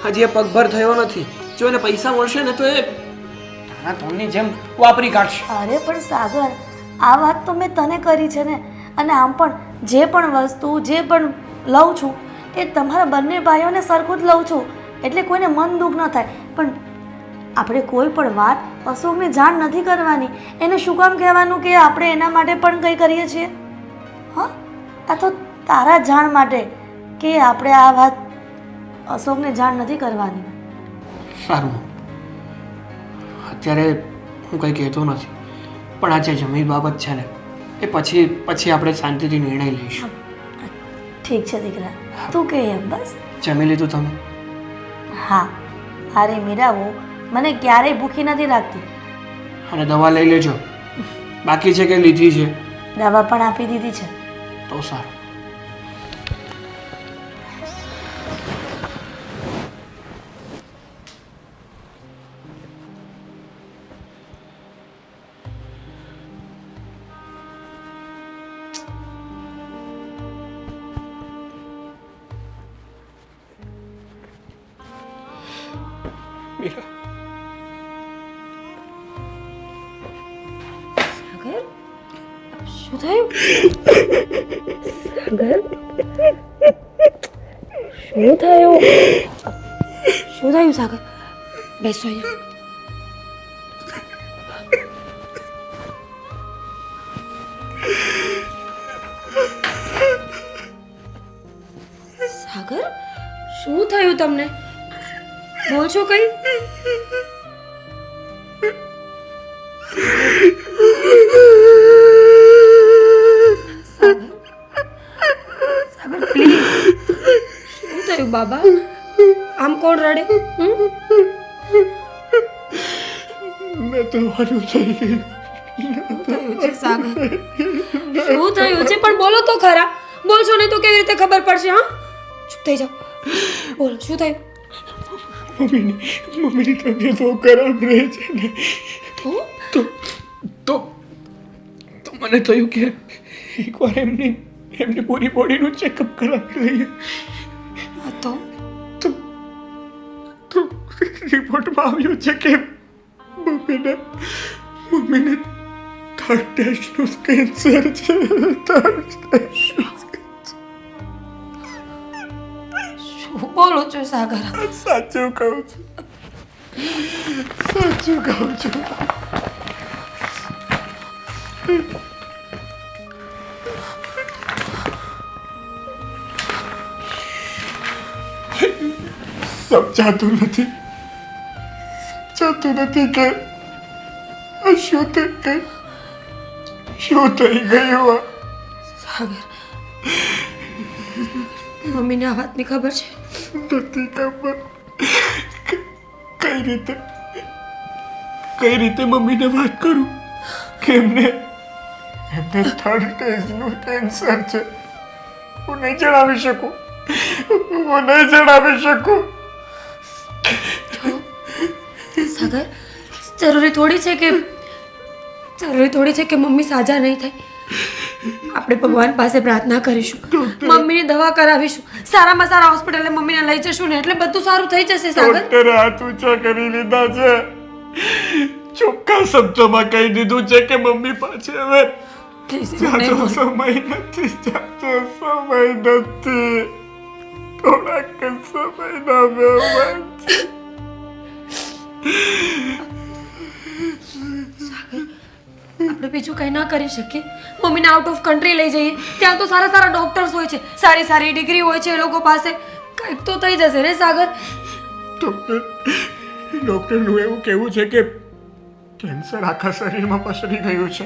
હજી એ પગભર થયો નથી. જો એને પૈસા મળશે ને તો એ નાના ધોનની જેમ વાપરી કાઢશે. અરે પણ સાગર, આ વાત તો મેં તને કરી છે ને, અને આમ પણ જે પણ વસ્તુ જે પણ લઉં છું એ તમારા બંને ભાઈઓને સરખું જ લઉં છું, એટલે કોઈને મન દુઃખ ન થાય. પણ આપણે કોઈ પણ વાત અશોકને જાણ નથી કરવાની. એને શું કામ કહેવાનું કે આપણે એના માટે પણ કંઈ કરીએ છીએ? હા, આ તો તારા જાણ માટે કે આપણે આ વાત અશોકને જાણ નથી કરવાની. સારું, અત્યારે હું કંઈ કહેતો નથી, પણ આ જે જમીન બાબત છે ને એ પછી આપણે શાંતિથી નિર્ણય લઈશું. ઠીક છે દીકરા, તું કહે એમ. બસ જમી લીધું તમે? હા, અરે મીરાઓ મને ક્યારેય ભૂખી નથી રાખતી. અને દવા લઈ લેજો. બાકી છે કે લીધી છે? દવા પણ આપી દીધી છે. તો સારું. મીરા, શું થયું? શું થયું? શું થયું સાગર? બેસો અહીંયા. સાગર, શું થયું તમને? બોલ છો કઈ? સાગર પ્લીઝ, શું થયું બાબા? આમ કોણ રડે? મેં તો મારું થઈ ગયું. શું થયું છે સાગર? શું થયું છે પણ બોલો તો ખરા. બોલશો નહીં તો કેવી રીતે ખબર પડશે? હા, ચૂપ થઈ જાઓ. બોલો શું થયું? મમ્મીની તબિયત બહુ ખરાબ રહે છે ને, તો મને થયું કે એકવાર એમની પૂરી બોડીનું ચેકઅપ કરાવી લઈએ. તો રિપોર્ટમાં આવ્યું છે કે મમ્મીને થર્ડ સ્ટેજનું કેન્સર છે. શું બોલો છો સાગર? સાચું કહું છું. સમજાતું નથી કે આ શું થઈ ગયું આ? સાગર, મમ્મીને આ વાતની ખબર છે? નથી ખબર. કઈ રીતે મમ્મીને વાત કરું કે એમને થર્ડ સ્ટેજનું કેન્સર છે? હું નહીં જણાવી શકું. સાગર, જરૂરી થોડી છે કે મમ્મી સાજા નહીં થાય. આપણે ભગવાન પાસે પ્રાર્થના કરીશું, મમ્મીની દવા કરાવીશું, સારામાં સારા હોસ્પિટલે મમ્મીને લઈ જશું ને એટલે બધું સારું થઈ જશે. સાગર, ડોક્ટરે હાથ ઊંચા કરી લીધા છે, ચોખ્ખા શબ્દોમાં કહી દીધું છે કે મમ્મી પાસે હવે જાજો સમય નથી. થોડાક સમયના વ્યવહાર છે. આપણે બીજું કંઈ ના કરી શકીએ. મમ્મીને આઉટ ઓફ કન્ટ્રી લઈ જઈએ, ત્યાં તો સારા સારા ડોક્ટર્સ હોય છે, સારી સારી ડિગ્રી હોય છે એ લોકો પાસે. કંઈક તો થઈ જશે ને સાગર? ડોક્ટરનું એવું કહેવું છે કે કેન્સર આખા શરીરમાં પસરી ગયું છે.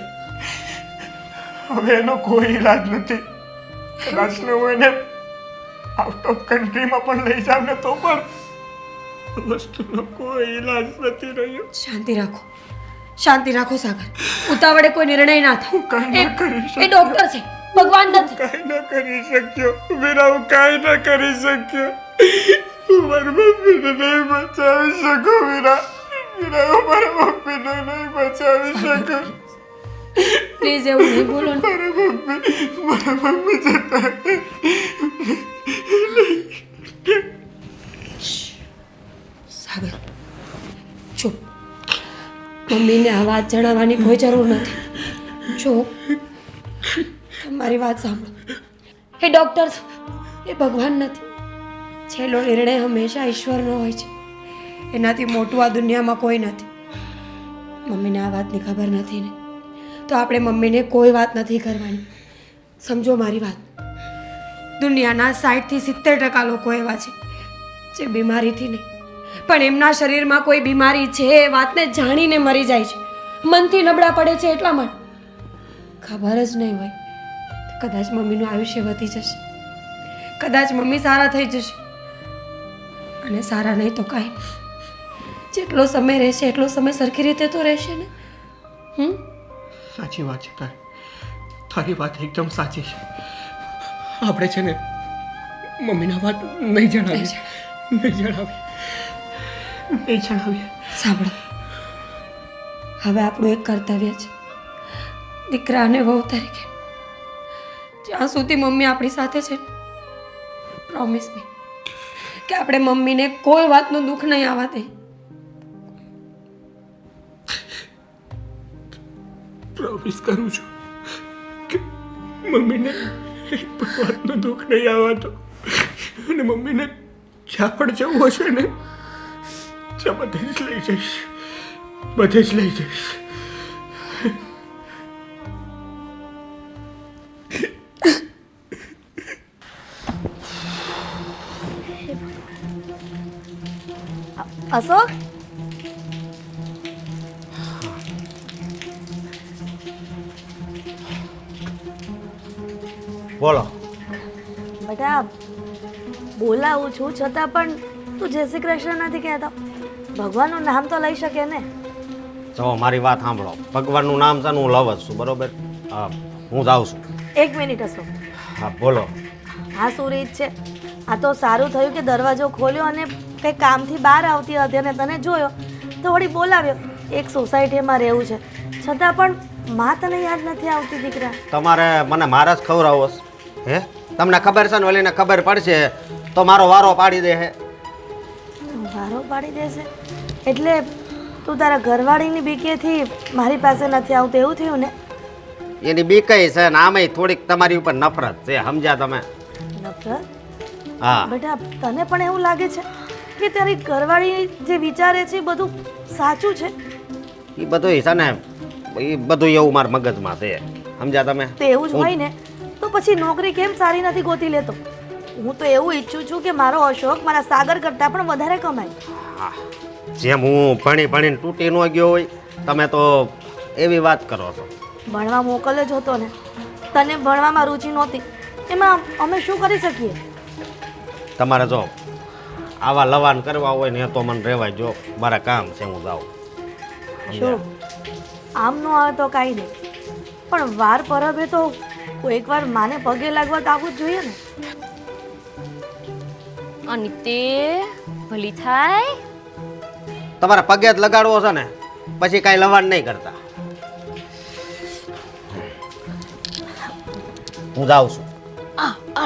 હવે એનો કોઈ ઈલાજ નથી. કદાચ હું એને આઉટ ઓફ કન્ટ્રીમાં પણ લઈ જાવ ને તો પણ વસ્તુનો કોઈ ઈલાજ નથી રહ્યો. શાંતિ રાખો સાગર, ઉતાવળે કોઈ નિર્ણય ના થાય. કાંઈ ના કરી એ ડોક્ટર છે, ભગવાન નથી. કાંઈ ના કરી શક્યો વીરા, હું કાંઈ ના કરી શક્યો. હું મારી મમ્મીને નહીં બચાવી શકું વીરા. હું મારી મમ્મીને નહીં બચાવી શકું. પ્લીઝ એવું નહીં બોલો ને. મારા મમ્મી જતા સાગર, ચૂપ. મમ્મીને આ વાત જણાવવાની કોઈ જરૂર નથી. જો તમારી વાત સાંભળો, એ ડોક્ટર એ ભગવાન નથી. છેલ્લો નિર્ણય હંમેશા ઈશ્વરનો હોય છે. એનાથી મોટું આ દુનિયામાં કોઈ નથી. મમ્મીને આ વાતની ખબર નથી ને તો આપણે મમ્મીને કોઈ વાત નથી કરવાની. સમજો મારી વાત. દુનિયાના 60 થી 70% લોકો એવા છે જે બીમારીથી નહીં પણ એમના શરીરમાં કોઈ બીમારી છે એ વાતને જાણીને મરી જાય છે. મનથી નબળા પડે છે એટલા માટે. ખબર જ નહીં હોય તો કદાચ મમ્મીનું આયુષ્ય વધી જશે, કદાચ મમ્મી સારા થઈ જશે. અને સારા નહીં તો કાંઈ નહીં. જેટલો સમય રહેશે એટલો સમય સરખી રીતે તો રહેશે ને. સાચી વાત છે તારી વાત એકદમ સાચી છે. આપણે છે ને મમ્મીના વાત નહીં જણાવીએ. સાંભળો, હવે આપણું એક કર્તવ્ય છે દીકરા અને વહુ તરીકે. જ્યાં સુધી મમ્મી આપણી સાથે છે પ્રોમિસ મી કે આપણે મમ્મીને કોઈ વાતનું દુઃખ નહીં આવવા દે. પ્રોમિસ કરું છું કે મમ્મીને એક પણ વાતનું દુઃખ નહીં આવવા દો. અને મમ્મીને જ્યાં પણ જવું હશે ને ત્યાં બધે જ લઈ જઈશ. અશોક, બોલો. બેટા બોલાવું છું છતાં પણ તું જય શ્રી કૃષ્ણ નથી કહેતો. ભગવાનનું નામ તો લઈ શકે ને. જો મારી વાત સાંભળો, ભગવાનનું નામ છે ને હું લવ જ છું, બરોબર? હા, હું જાઉં છું. એક મિનિટ અશોક, હા બોલો. આ શું રીત છે? આ તો સારું થયું કે દરવાજો ખોલ્યો અને કંઈ કામથી બહાર આવતી હતી અને તને જોયો તો વળી બોલાવ્યો. એક સોસાયટીમાં રહેવું છે છતાં પણ માં તને યાદ નથી આવતી દીકરા. તમારે મને મારા જ ખવડાવો છે? હે, તમને ખબર છે ને ઓલીને ખબર પડશે તો મારો વારો પાડી દે. હે, વારો પાડી દેશે એટલે તું તારા ઘરવાળીની બીકેથી મારી પાસે નથી આવતું એવું થયું ને? એની બીકઈ છે ને આમેય થોડીક તમારી ઉપર નફરત છે, સમજ્યા તમે? નફરત? હા. બેટા તને પણ એવું લાગે છે કે તારી ઘરવાળી જે વિચારે છે એ બધું સાચું છે? એ બધું છે ને, એ બધું એવું મારા મગજમાં છે, સમજ્યા તમે? તો એવું જ હોય ને તો પછી નોકરી કેમ સારી નથી ગોતી લેતો? હું તો એવું ઈચ્છું છું કે મારો અશોક મારા સાગર કરતાં પણ વધારે કમાય. હા, જેમ હું ભણી ભણીને તૂટી ન ગયો હોય તમે તો એવી વાત કરો છો. ભણવા મોકલ્યો જ હતો ને, તને ભણવામાં રુચિ નહોતી, એમાં અમે શું કરી શકીએ? તમારે જો આવા લવાન કરવા હોય ને એ તો મને રહેવાય, જો મારા કામ છે, હું જાઉં. શું આમ ન આવે તો કાંઈ નહીં, પણ વાર પરબે તો કોઈક વાર માને પગે લાગવા તો આવવું જ જોઈએ ને. અને તે ભલી થાય. તમારે પગે જ લગાડવો છે ને, પછી કાંઈ લવાન નહીં કરતા. હું જાઉં છું.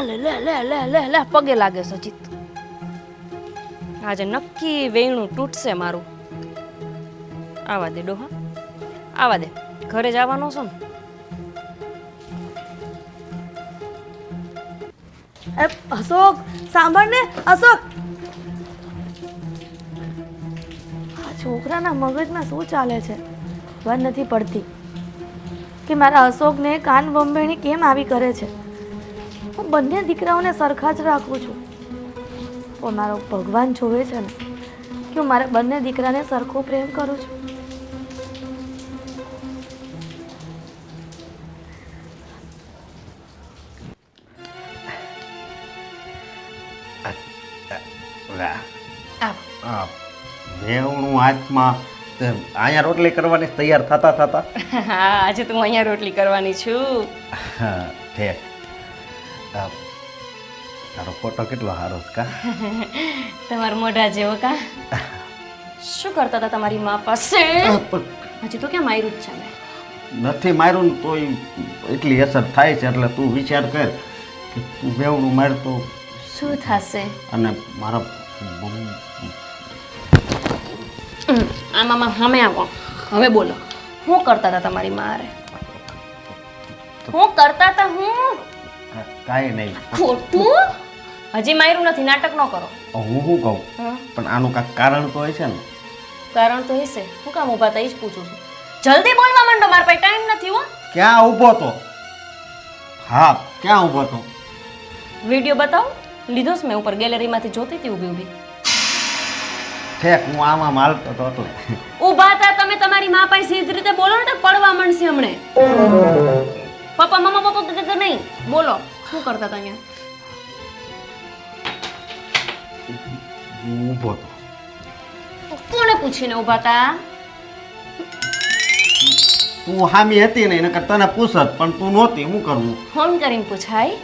લે લે લે લે લે લે પગે લાગે સચિત. આજે નક્કી વેણું તૂટશે મારું. આવા દે ડોહા, આવા દે. ઘરે જવાનો છો ને? અશોક સાંભળ ને, અશોક. આ છોકરાના મગજમાં શું ચાલે છે ખબર નથી પડતી કે મારા અશોકને કાન બંબેણી કેમ આવી કરે છે. હું બંને દીકરાઓને સરખા જ રાખું છું, પણ મારો ભગવાન જોવે છે ને કે હું મારા બંને દીકરાને સરખો પ્રેમ કરું છું. મેવણું હાથમાં તે અહીંયા રોટલી કરવાની તૈયાર થતા થતા. હા, આજે તો હું અહીંયા રોટલી કરવાની છું. હા, ઠીક. તારો ફોટો કેટલો સારો છે કા? તમારા મોઢા જેવો કા? શું કરતા હતા તમારી મા પાસે? હજી તો ક્યાં માર્યું જ છે ને? નથી માર્યું ને તોય એટલી અસર થાય છે, એટલે તું વિચાર કર કે તું બેવડું મારતો શું થશે? અને મારા આમાં સામે આવો, હવે બોલો. શું કરતા હતા તમારી મારે? શું કરતા હતા? હું કાંઈ નહીં. ખોટું? હજી માર્યું નથી, નાટક ન કરો. હું શું કહું, હા, પણ આનું કાંઈક કારણ તો હોય છે ને? કારણ તો હશે. હું કામ ઊભા હતા એ જ પૂછું છું. જલ્દી બોલવા માંડો, મારા પાસે ટાઈમ નથી. હો, ક્યાં ઊભો તો? હા, ક્યાં ઊભો તો? વિડીયો બતાવો. લીધો છે મેં ઉપર ગેલેરીમાંથી જોતી હતી ઊભી ઊભી. ઠેક, હું આમાં માલતો તો હતો. ઊભા હતા તમે, તમારી મા પાસે સીધી રીતે બોલો ને તો પડવા માંડશે હમણે. પપ્પા મમ્મા પપ્પા નહીં બોલો. શું કરતા હતા અહીંયા? હું ઊભો તો. કોને પૂછીને ઊભા હતા? તું હામી હતી ને, નકર તને પૂછત, પણ તું નહોતી. શું કરવું? ફોન કરીને પૂછાય.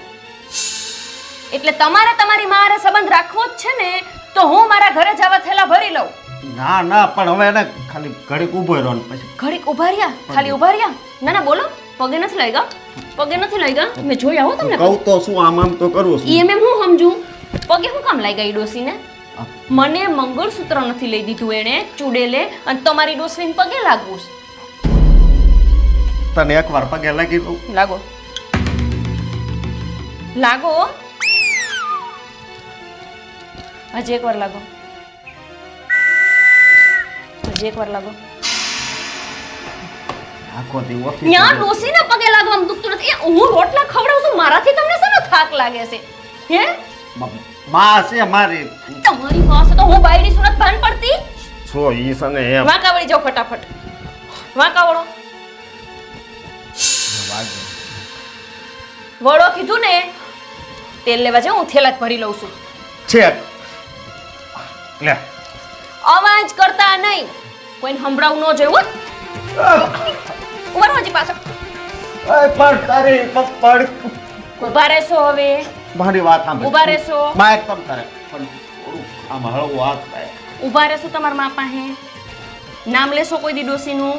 એટલે તમારે તમારી મારે સંબંધ રાખવો જ છે ને, તો હું મારા ઘરે જવા થેલા ભરી લઉં. ના ના, પણ હવે એને ખાલી ઘડીક ઊભો રહ્યો ને પછી ઘડીક ઉભા રહ્યા, ખાલી ઉભા રહ્યા. ના ના બોલો. પગે નથી લાગ્યા, પગે નથી લાગ્યા. મેં જોયા હો તમને. કહું તો શું, આમ આમ તો કરવું છું. એમ હું સમજુ. પગે શું કામ લાગ્યા એ ડોસીને? મને મંગળસૂત્ર નથી લઈ દીધું એણે ચૂડેલે, અને તમારી ડોસીને પગે લાગવું છે. તને એકવાર પગે લાગી દઉં. લાગો લાગો, હજી એકવાર લાગો, હજી એકવાર લાગો. આખો દી ઓફિસ ત્યાં ડોસીને પગે લાગવામાં દુખતું નથી. એ હું રોટલા ખવડાવું છું, મારાથી તમને શેનો થાક લાગે છે? હે, માં છે મારી. તમારી પાસે તો હું બાયડી સુરત ભાન પડતી. છો ઈ સને એમ વાંકા વળી જાઓ ફટાફટ. વાંકા વળો. વળો કીધું ને. તેલ લેવા જાઉં, હું થેલા જ ભરી લઉં છું. છે લે. અવાજ કરતા નહીં, કોઈને સંભળાવું ન જોયું. ઉભા રહો હજી પાછળ. પણ તારી પપ્પડ ઉભા રહેશો હવે. મારી વાત સાંભળ. ઉભા રહેશો. માં એકદમ કરે પણ થોડું આમ હળવું હાથ થાય. ઉભા રહેશો તમારા મા પાસે. નામ લેશો કોઈ દી ડોસીનું,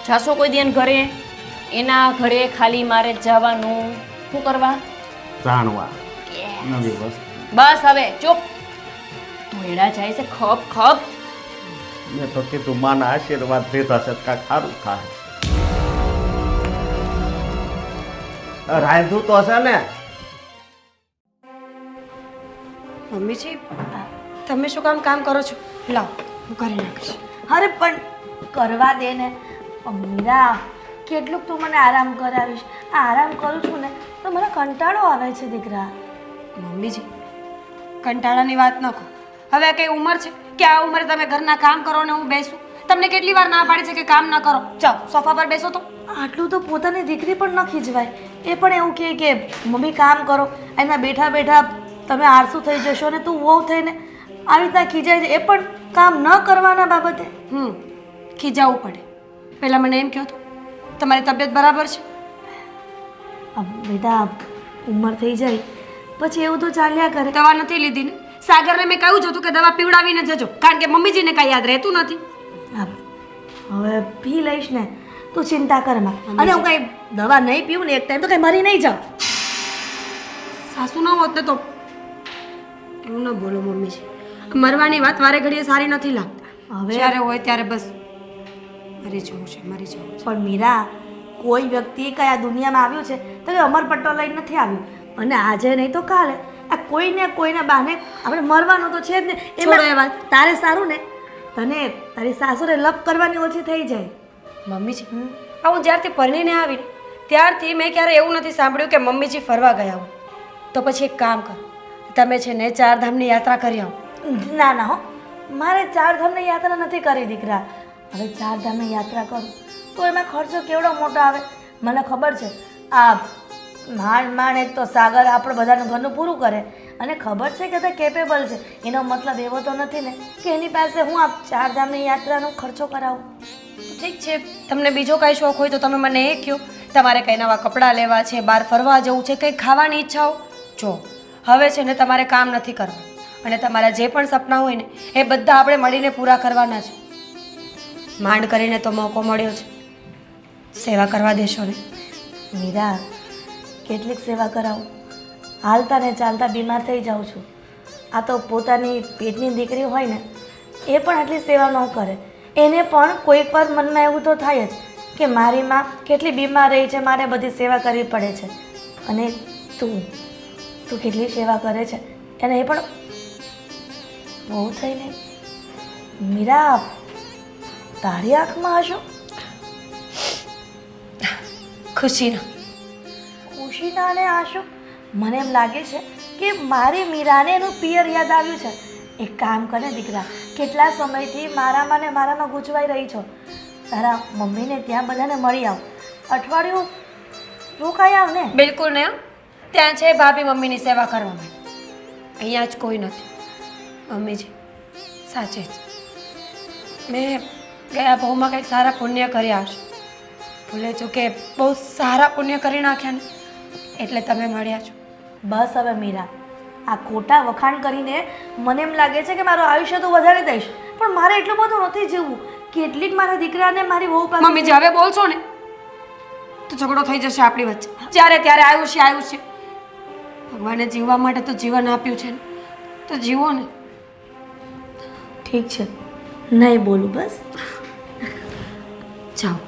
જાશો કોઈ દી એના ઘરે. એના ઘરે ખાલી મારે જ જવાનું. શું કરવા? જાણવા નવી વસ્તુ. બસ હવે ચૂપ. ધોયડા જાય છે ખપ ખપ. મેં તો કીધું માના આશીર્વાદ લીધા છે કાંઈક સારું થાય. રાંધું તો છે ને. મમ્મીજી, તમે શું કામ કરો છો? લાવ, હું કરી નાખીશ. અરે પણ કરવા દે ને. મીરા, કેટલુંક તું મને આરામ કરાવીશ? આ આરામ કરું છું ને તો મને કંટાળો આવે છે દીકરા. મમ્મીજી, કંટાળાની વાત ન કહો. હવે કઈ ઉંમર છે કે આ ઉંમરે તમે ઘરના કામ કરો ને હું બેસું? તમને કેટલી વાર ના પાડી છે કે કામ ન કરો? ચાલો સોફા પર બેસો તો. આટલું તો પોતાની દીકરી પણ ન ખીજવાય. એ પણ એવું કહે કે મમ્મી કામ કરો, એના બેઠા બેઠા તમે આળસુ થઈ જશો ને તું વહુ થઈને આવી રીતના ખીજાય છે. એ પણ કામ ન કરવાના બાબતે. ખીજાવું પડે. પહેલાં મને એમ કહો તો તમારી તબિયત બરાબર છે? બેટા ઉંમર થઈ જાય પછી એવું તો ચાલ્યા કરે. દવા નથી લીધી ને? સાગરને મેં કહ્યું જ હતું કે દવા પીવડાવીને જજો, કારણ કે મમ્મીજીને કાંઈ યાદ રહેતું નથી. હવે પી લઈશ ને, તું ચિંતા કર માં. અને હું કઈ દવા નહીં પીવું ને એક ટાઈમ તો કઈ મરી નહીં જાઉં. સાસુ ન હોત ને તો એવું ન બોલો મમ્મીજી. મરવાની વાત વારે ઘડીએ સારી નથી લાગતા. હવે જ્યારે હોય ત્યારે બસ મરી જવું છે, મરી જવું છે. પણ મીરા, કોઈ વ્યક્તિ કયા દુનિયામાં આવ્યું છે તો કે અમરપટ્ટો લઈને નથી આવ્યું. અને આજે નહીં તો કાલે આ કોઈને કોઈને બહાને આપણે મરવાનું તો છે જ ને. છોડો એ વાત. તારે સારું ને, તને તારી સાસુરે લપ કરવાની ઓછી થઈ જાય. મમ્મીજી આ હું જ્યારથી પરણીને આવીને ત્યારથી મેં ક્યારે એવું નથી સાંભળ્યું કે મમ્મીજી ફરવા ગયા હોય. તો પછી એક કામ કરો, તમે છે ને 4 ધામની યાત્રા કરી આવો. ના ના હો, મારે 4 ધામની યાત્રા નથી કરી દીકરા. હવે 4 ધામની યાત્રા કરું તો એમાં ખર્ચો કેવડો મોટો આવે મને ખબર છે. આ માંડ એક તો સાગર આપણે બધાનું ઘરનું પૂરું કરે અને ખબર છે કે તે કેપેબલ છે. એનો મતલબ એવો તો નથી ને કે એની પાસે હું આ 4 ધામની યાત્રાનો ખર્ચો કરાવું. ઠીક છે, તમને બીજો કાંઈ શોખ હોય તો તમે મને એ કહો. તમારે કંઈ નવા કપડાં લેવા છે, બહાર ફરવા જવું છે, કંઈ ખાવાની ઈચ્છાઓ? જો હવે છે ને તમારે કામ નથી કરવું અને તમારા જે પણ સપના હોય ને એ બધા આપણે મળીને પૂરા કરવાના છે. માંડ કરીને તો મોકો મળ્યો છે, સેવા કરવા દેશો ને? મીરા, કેટલીક સેવા કરાવું? હાલતા ને ચાલતા બીમાર થઈ જાઉં છું. આ તો પોતાની પેટની દીકરી હોય ને એ પણ આટલી સેવા ન કરે. એને પણ કોઈક વાર મનમાં એવું તો થાય જ કે મારી માં કેટલી બીમાર રહી છે, મારે બધી સેવા કરવી પડે છે. અને તું કેટલી સેવા કરે છે અને એ પણ બહુ થઈને. મીરા, તારી આંખમાં હશો ખુશીના. ખુશીના અને આશો? મને એમ લાગે છે કે મારી મીરાને એનું પિયર યાદ આવ્યું છે. એક કામ કરે દીકરા, કેટલા સમયથી મારામાં ને મારામાં ગૂંચવાઈ રહી છો. તારા મમ્મીને ત્યાં બધાને મળી આવ, અઠવાડિયું રોકાઈ આવ ને. બિલકુલ નહીં. ત્યાં છે ભાભી મમ્મીની સેવા કરવા માટે. અહીંયા જ કોઈ નથી. મમ્મીજી સાચે જ મેં ગયા બહુમાં કંઈક સારા પુણ્ય કર્યા હશે. ભૂલે ચૂકે બહુ સારા પુણ્ય કરી નાખ્યા ને એટલે તમે મળ્યા છો. બસ હવે મીરા, આ ખોટા વખાણ કરીને મને એમ લાગે છે કે મારું આયુષ્ય તો વધારી દઈશ, પણ મારે એટલું બધું નથી જીવવું. કેટલીક મારા દીકરાને મારી વહુ પાસે. મમ્મીજી હવે બોલશો ને તો ઝઘડો થઈ જશે આપણી વચ્ચે. જ્યારે ત્યારે આયુષ્ય ભગવાને જીવવા માટે તો જીવન આપ્યું છે ને, તો જીવો ને. ઠીક છે, નહીં બોલું બસ. જાઓ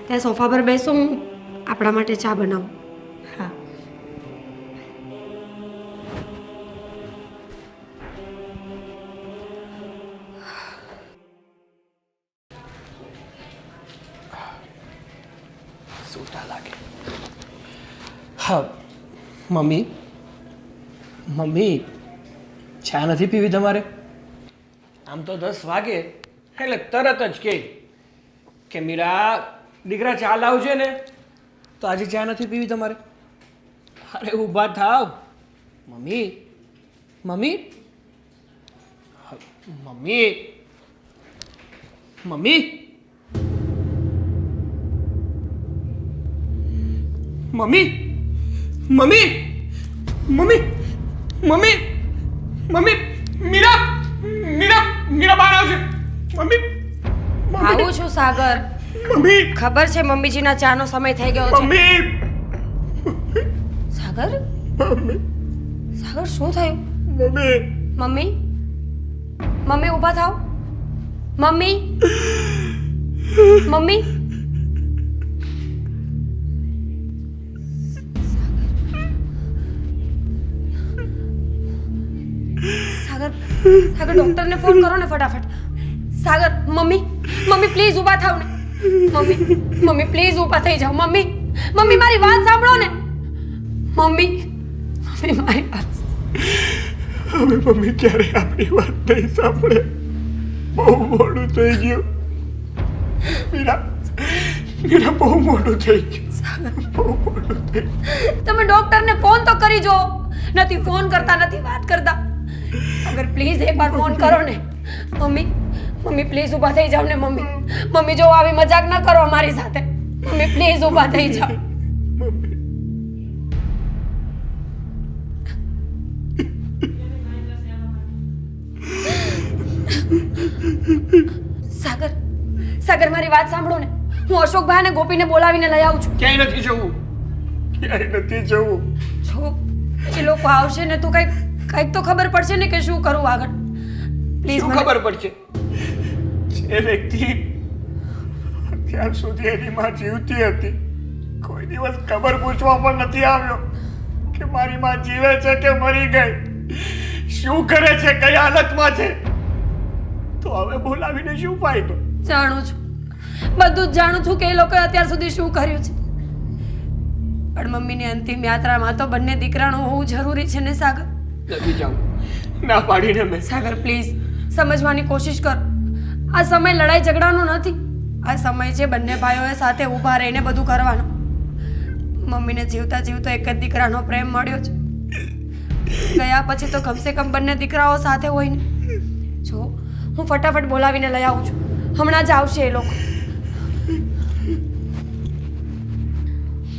ત્યાં સોફા પર બેસો, હું આપણા માટે ચા બનાવું. હા. સૂતા લાગે. હા મમ્મી, ચા નથી પીવી તમારે? આમ તો 10 વાગે એટલે તરત જ કે મીરા દીકરા ચા લાવજે ને, તો આજે ચા નથી પીવી તમારે? અરે ઊભા થાવ mummy. Mummy mummy mummy mummy mummy mummy mummy mummy Meera Meera Meera બહાર આવશે. મમ્મી આવું છું સાગર. મમ્મી ખબર છે મમ્મીજીના ચાનો સમય થઈ ગયો છે. મમ્મી સાગર મમ્મી સાગર શું થયું? મમ્મી મમ્મી મમ્મી ઊભા થાવ. મમ્મી મમ્મી સાગર સાગર ડોક્ટરને ફોન કરો ને ફટાફટ. સાગર મમ્મી પ્લીઝ ઊભા થાવ ને. મમ્મી પ્લીઝ ઊભા થઈ જાઓ. મમ્મી મારી વાત સાંભળો ને. મમ્મી મારી વાત. હવે મમ્મી ક્યારે આપણી વાત નહીં સાંભળે. બહુ મોડું થઈ ગયું. મીરા બહુ મોડું થઈ ગયું. બહુ મોડું થઈ ગયું. તમે ડોક્ટરને ફોન તો કરી જો. નથી ફોન કરતા, નથી વાત કરતા. અગર પ્લીઝ એકવાર ફોન કરો ને. મમ્મી પ્લીઝ ઊભા થઈ જાવ ને મમ્મી. મમ્મી જો આવી મજાક ન કરો અમારી સાથે. મમ્મી પ્લીઝ ઊભા થઈ જાવ. સાગર મારી વાત સાંભળો ને. હું અશોકભાઈ અને ગોપીને બોલાવીને લઈ આવું છું. ક્યાંય નથી જવું. ક્યાંય નથી જવું. જો એ લોકો આવશે ને તો કંઈક તો ખબર પડશે ને કે શું કરવું આગળ. પ્લીઝ શું ખબર પડશે? જે વ્યક્તિ અત્યાર સુધી એની માં જીવતી હતી, કોઈ દિવસ ખબર પૂછવા પણ નથી આવ્યો કે મારી માં જીવે છે કે મરી ગઈ, શું કરે છે, કઈ હાલતમાં છે. તો હવે બોલાવીને શું ફાયદો? જાણું છું, બધું જ જાણું છું કે એ લોકોએ અત્યાર સુધી શું કર્યું છે. પણ મમ્મીની અંતિમ યાત્રામાં તો બંને દીકરાનું હોવું જરૂરી છે ને સાગર. નથી જાઉં. ના પાડીને મેં. સાગર પ્લીઝ સમજવાની કોશિશ કર. આ સમય લડાઈ ઝઘડાનો નથી. આ સમય છે બંને ભાઈઓએ સાથે ઊભા રહીને બધું કરવાનું. મમ્મીને જીવતા જીવતો એક જ દીકરાનો પ્રેમ મળ્યો છે. ગયા પછી તો કમસે કમ બંને દીકરાઓ સાથે હોય ને. જો હું ફટાફટ બોલાવીને લઈ આવું છું. હમણાં જ આવશે એ લોકો.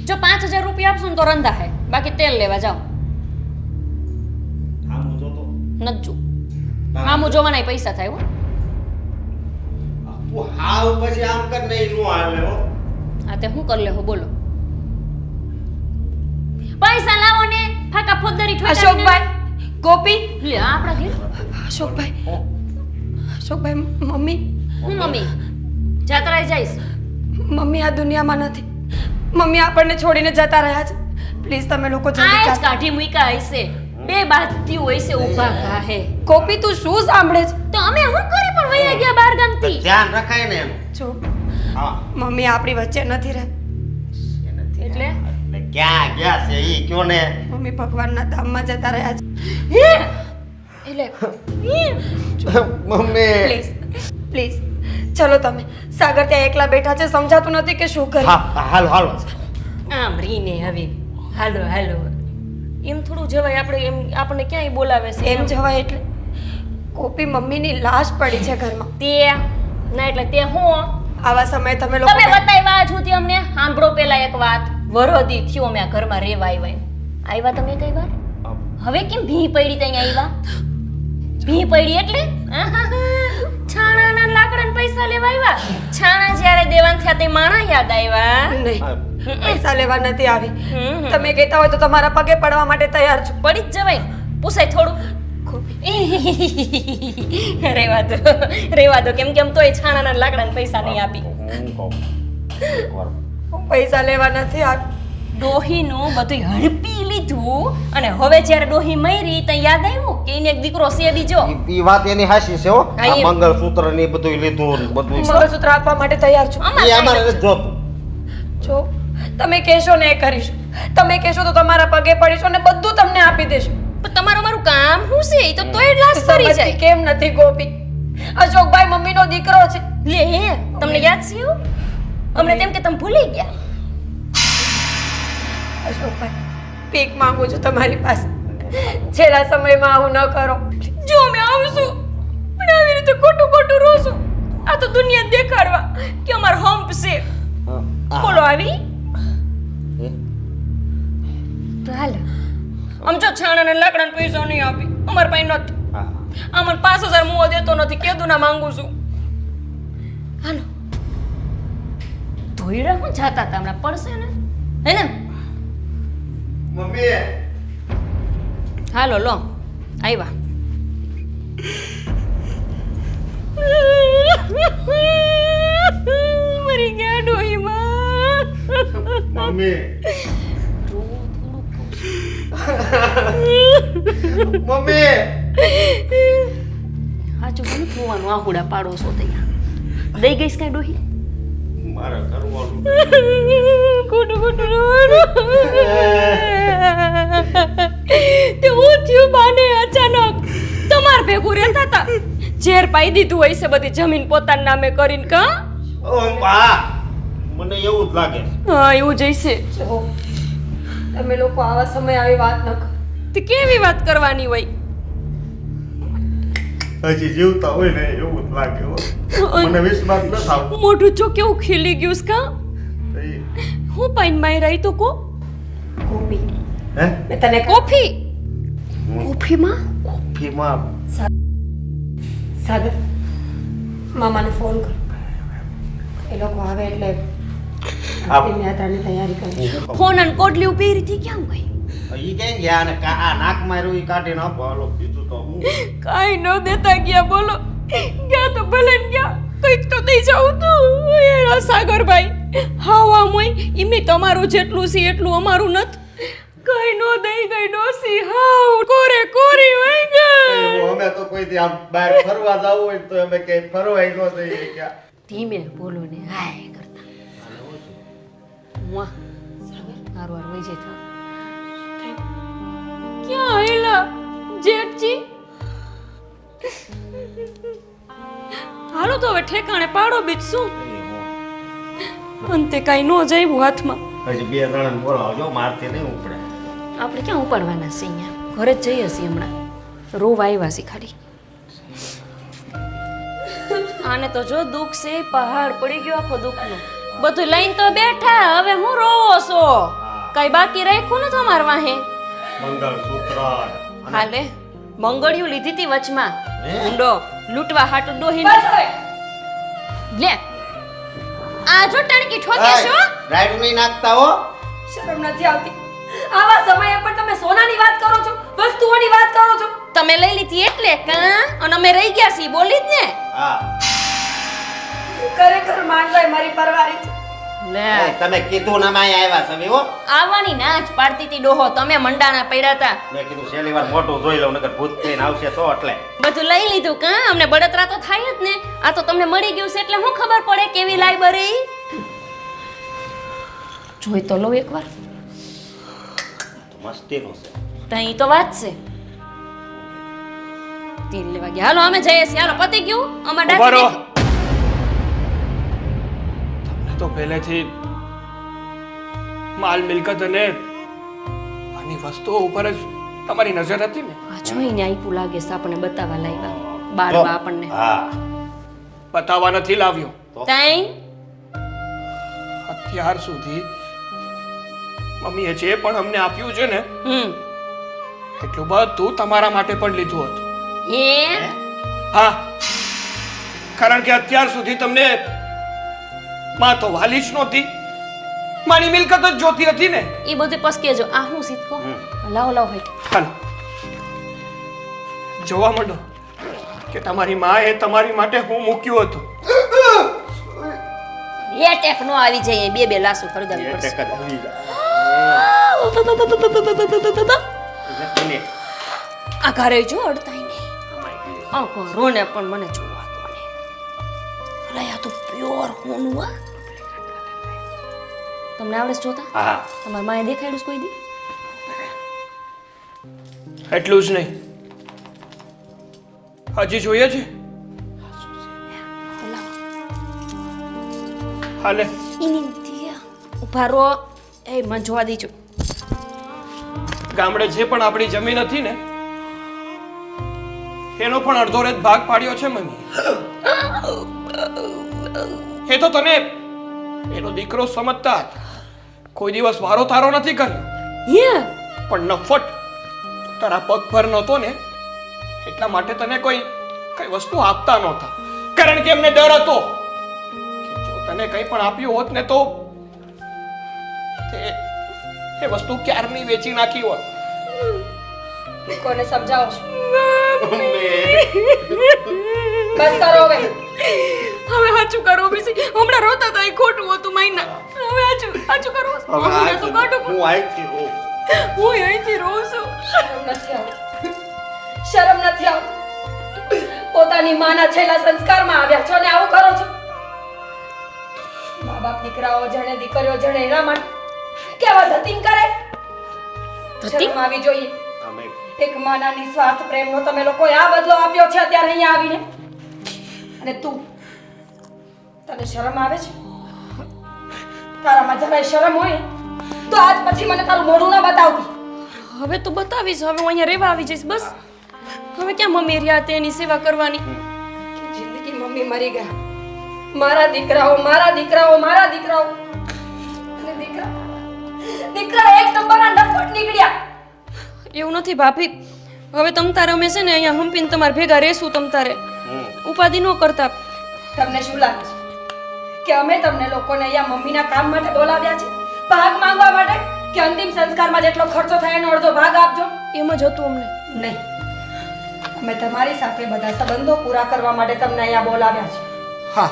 જો 5000 રૂપિયા આપશું ને તો રંધા હે, બાકી તેલ લેવા જાઓ. આમ જોતો નજ્જુ આમ જોવાના પૈસા થાય હો. તું હાવ પછી આમ કર નહીં નું હાલે હો. આ તે હું કર લે હો બોલો. પૈસા લાવો ને ફાકા ફોદરી ઠોકાવીને. અશોકભાઈ, ગોપી, લે આ આપણા ઘેર. અશોકભાઈ, મમ્મી. હું મમ્મી જાત્રાએ જઈશ. મમ્મી આ દુનિયામાં નથી. મમ્મી આપણને છોડીને જતા રહ્યા છે. પ્લીઝ તમે લોકો જલ્દી આ જ ચાલો. કાઢી મૂક્યા હશે, બે બાજથી હોય છે ઊભા કાહે. ગોપી તું શું સાંભળે છે? તો અમે હું કરી પણ વયા ગયા બાર ગામથી. ધ્યાન રખાય ને એનું. જો હા મમ્મી આપણી વચ્ચે નથી રહે. એટલે એટલે ક્યાં ગયા છે ઈ કયો ને. મમ્મી ભગવાનના ધામમાં જતા રહ્યા છે. એટલે મમ્મી પ્લીઝ ચલો તમે. સાગર ત્યાં એકલા બેઠા છે, સમજાતું નથી કે શું કરે. હા હાલો હાલો. આમ રીને હવે હાલો હાલો એમ થોડું જવાય. આપણે એમ આપણને ક્યાંય બોલાવે છે એમ જવાય એટલે ગોપી મમ્મીની લાશ પડી છે ઘરમાં. તે ના એટલે તે હું આવા સમયે તમે લોકો તમે બતાવ્યા છો તે અમને. સાંભળો પેલા એક વાત. વરોધી થયો મેં ઘરમાં રેવા આવ્યા તમે કઈ વાર? હવે કેમ ભી પડી ત્યાં આવ્યા? ભી પડી એટલે છાણાના લાકડાના પૈસા લેવા આવ્યા. છાણા જ્યારે દેવાન થયા તે માણા યાદ આવ્યા. નહીં પૈસા લેવા નથી આવી. તમે કહેતા હોય તો તમારા પગે પડવા માટે તૈયાર છું. પડી જ જવાય. પૂછાય થોડું. રેવા દો કેમ કેમ તોય છાણાના લાકડાના પૈસા નહીં આપી. હું પૈસા લેવા નથી આવી. ડોહીનું બધું હડપી લીધું અને હવે જ્યારે ડોહી મરી ત્યાં યાદ આવ્યું કે એને એક દીકરો છે બીજો. ઈ વાત એની હાસી છે હો. હા, આ એ- મંગળસૂત્ર ને ઈ બધુંય લીધું ને બધુંય. મંગળસૂત્ર આપવા માટે તૈયાર છું. ઈ અમારે નથી જોતું. જો તમે કહેશો ને એ કરીશું. તમે કહેશો તો તમારા પગે પડીશું અને બધું તમને આપી દેશું. પણ તમારું મારું કામ શું છે? ઈ તો તોય લાશ પડી સમજતી જાય. કેમ નથી ગોપી? અશોકભાઈ મમ્મીનો દીકરો છે. લે હે તમને યાદ છે એવું? અમને તેમ કે તમે ભૂલી ગયા. અશોકભાઈ ભીખ માંગુ છું તમારી પાસે. છેલ્લા સમયમાં આવું ન કરો. જો અમે આવશું અને આવી રીતે ખોટું ખોટું રોશું. આ તો દુનિયા દેખાડવા કે અમાર હમ્પ છે. બોલો આવી તો હાલ આમ જો છાણાના લાકડાના પૈસા નહીં આપી અમાર પાસે નથી. આમાં 5000 મુઓ દેતો નથી. કેદું ના માંગુ છું. હાલો ધોઈડા હું જાતા હતા હમણાં પડશે ને હે ને. મમ્મી હાલો લો આવ્યા. મરી ગયા ડોહીમાં. મમ્મી મમ્મી હાચું મને જોવાનું આહુડા પાડો છો તૈયાર દઈ ગઈશ કઈ ડોહી. મારે કરવાનું. ખોટું ખોટું રોવાનું. તે હું થયું બાને અચાનક ભેગું રહેતા હતા ઝેર પાઈ દીધું હોય છે બધી જમીન પોતાના નામે કરીને કા ઓ બા મને એવું જ લાગે છે. હા એવું જઈશે જો, તમે લોકો આવા સમય આવી વાત ન કરો. તે કેવી વાત કરવાની હોય હજી જીવતા હોય ને એવું જ લાગે હો. મને વિશ્વાસ ન થાવ મોઢું જો કેવું ખીલી ગયું છે કા હું પાઈન માઈ રહી તો કો કોપી હે મેં તને કોફી કોફીમાં ફીમાં સાગર મામાને ફોન કર. એ લોકો આવે એટલે આપણે યાત્રાની તૈયારી કરીશું. ફોન અને કોડલી ઉભી રીતી ક્યાં ગઈ ઈ ક્યાં ગયા અને આ નાક માર્યું ઈ કાઢીને આપો હાલો બીજું તો હું કાઈ ન દેતા ગયા બોલો ગયા તો ભલે ને ગયા કઈક તો દઈ જાઉં તું એ સાગરભાઈ હાવ આમ હોય એમની તમારું જેટલું છે એટલું અમારું નથી કઈ નો દઈ ગઈ ડોસી હાવ કોરે કોરી હોય ગયા અમે તો કોઈ દી આમ બહાર ફરવા જવું હોય તો અમે કઈ ફરવાય ન જઈએ ક્યાં ધીમે બોલો ને હાય કરતા મુઆ સાગર હારું હારું વઈ જાય ક્યાં આયલા જેઠજી હાલો તો હવે ઠેકાણે પાડો બીજ શું અંતે કાંઈ ન જાય હાથમાં હજી બે જણાને બોલાવજો મારથી નહીં ઉપડે આપણે ક્યાં ઉપાડવાના છે અહીંયા ઘરે જ જઈએ છીએ હમણાં રોવા આવ્યા છે ખાલી આને તો જો દુઃખ છે પહાડ પડી ગયો આખો દુઃખનો બધું લઈને તો બેઠા હવે હું રોવો છો કઈ બાકી રાખ્યું ને તમારા વાહે મંગળસૂત્ર હાલે મંગળિયું લીધી હતી વચમાં હે? ઊંડો લૂંટવા હાટુ ડોહીને લે આ જો ટણકી ઠોકે છો રાઈડ નહીં નાખતા હો શરમ નથી આવતી. આવા સમયે પણ તમે સોનાની વાત કરો છો, વસ્તુઓની વાત કરો છો. તમે લઈ લીધી એટલે કા અને અમે રહી ગયા છીએ બોલી જ ને હા ખરેખર માનભાઈ મારી પરવારી છે. લે એ, તમે કીધું ને અમે અહીંયા આવ્યા છે હો આવવાની ના જ પાડતી હતી ડોહો તમે મંડાણા પડ્યા હતા મેં કીધું છેલ્લી વાર મોટું જોઈ લઉં નકર ભૂત થઈને આવશે તો એટલે બધું લઈ લીધું કા અમને બળતરા તો થાય જ ને આ તો તમને મળી ગયું છે એટલે હું ખબર પડે કેવી લાઇબ્રેરી જોઈ તો લો એકવાર મસ્તીનું છે તઈ તો વાત છે તીર લેવા ગયા હાલો અમે જઈએ છીએ હાલો પતી ગયું અમાર ઉભા રહો. ડાકી તમને તો પહેલેથી માલ મિલકત અને આની વસ્તુઓ ઉપર જ તમારી નજર હતી ને. આ જોઈને આઈપું લાગે છે આપણને બતાવવા લાવ્યા બાળવા આપણને હા બતાવવા નથી લાવ્યો. તઈ અત્યાર સુધી મમ્મીએ જે પણ અમને આપ્યું છે ને એટલું બધું તમારા માટે પણ લીધું હતું. હે હા, કારણ કે અત્યાર સુધી તમને માં તો વાલી જ નહોતી, મારી મિલકત જ જોતી હતી ને. એ બધું પસકે જો આ હું સીધકો લાવો લાવો હેઠ હાલો જોવા માંડો કે તમારી માએ તમારી માટે હું મૂક્યું હતું. એ ટેક નો આવી જાય બે બે લાસુ ખરગાવી એ પડશે ટેક જ આવી જાય. આ ઘરે જો અડતાય નહીં આ ઘરોને પણ મને જોવા દો ને અરે આ તો પ્યોર હોનું આ તમને આવડે છે જોતા હા તમારા માએ દેખાડ્યું છે કોઈ દી એટલું જ નહીં, હજી જોઈએ છે. હાલે ઇની દિયા ઉભા રહો એ મને જોવા દીજો ગામડે જે પણ આપણી જમીન હતી ને એનો પણ અડધો રેત ભાગ પાડ્યો છે મમ્મી. એ તો તને એનો દીકરો સમજતા હતા, કોઈ દિવસ વારો તારો નથી કર્યો, હે પણ નફટ તારા પગ પર નહોતો ને એટલા માટે તને કઈ વસ્તુ આપતા નહોતા, કારણ કે એમને ડર હતો કે જો તને કંઈ પણ આપ્યું હોત ને તો એ વસ્તુ ક્યારની વેચી નાખી હોત. કોને સમજાવો છો? બસ કરો હવે. હવે હાચું કરો બીસી હમણાં રોતા હતા એ ખોટું હતું મહિના હવે હાચું કરો હમણાં તો કાઢો હું આઈથી રોઉં. હું અહીંથી રોઉં છું શરમ નથી આવતી, શરમ નથી આવતી. પોતાની માના છેલ્લા સંસ્કારમાં આવ્યા છો ને આવું કરો છો. મા બાપ દીકરાઓ જણે દીકરીઓ જણે એના માટે કેવા ધતિંગ કરે. ધતિંગ? શરમ આવી જોઈએ. અમે એક માના નિસ્વાર્થ પ્રેમનો તમે લોકોએ આ બદલો આપ્યો છે અત્યારે અહીંયા આવીને. અને તું, તને શરમ આવે છે? તારામાં જરાય શરમ હોય તો આજ પછી મને તારું મોઢું ના બતાવતી. હવે તો બતાવીશ. હવે હું અહીંયા રહેવા આવી જઈશ બસ. હવે ક્યાં મમ્મી રહ્યા તેની સેવા કરવાની. કે જિંદગી મમ્મી મરી ગયા. મારા દીકરાઓ, મારા દીકરાઓ, મારા દીકરાઓ. અને દીકરા એક નંબરના નફટ નીકળ્યા. એવું નથી ભાભી. હવે તમ તારે અમે છે ને અહીંયા હંપીને તમારે ભેગા રહેશું. તમ તારે ઉપાધિ ન કરતા. તમને શું લાગે છે કે અમે તમને લોકોને અહીંયા મમ્મીના કામ માટે બોલાવ્યા છે? ભાગ માંગવા માટે? કે અંતિમ સંસ્કારમાં જેટલો ખર્ચો થાય એનો અડધો ભાગ આપજો? એમ જ હતું અમને. નહીં, અમે તમારી સાથે બધા સંબંધો પૂરા કરવા માટે તમને અહીંયા બોલાવ્યા છે. હા,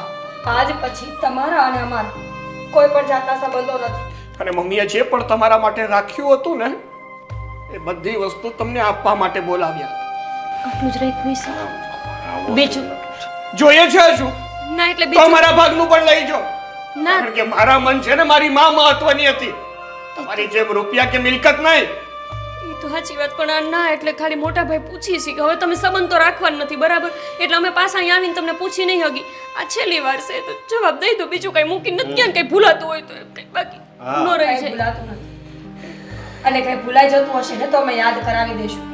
આજ પછી તમારા અને અમારા કોઈ પણ જાતના સંબંધો નથી. અને મમ્મીએ જે પણ તમારા માટે રાખ્યું હતું ને એ બધી વસ્તુ તમને આપવા માટે બોલાવ્યા. આટલું જ રાખ્યું છે. બીજું જોઈએ છે હજુ ના એટલે તો બીજું મારા ભાગનું પણ લઈ જાઓ. ના. કારણ કે મારા મન છે ને મારી માં મહત્વની હતી, તમારી જેમ રૂપિયા કે મિલકત નહીં. એ તો સાચી વાત, પણ આ ના એટલે ખાલી મોટા ભાઈ પૂછી છે કે હવે તમે સંબંધ તો રાખવાનો નથી બરાબર, એટલે અમે પાછા અહીંયા આવીને તમને પૂછી નહીં હગી. આ છેલ્લી વાર છે તો જવાબ દઈ દો. બીજું કઈ મૂકી નથી ક્યાં કઈ ભૂલાતું હોય તો એમ કઈ બાકી ન રહી કઈ જાય. ભૂલાતું નથી. અને કઈ ભૂલાઈ જતું હશે ને તો અમે યાદ કરાવી દઈશું.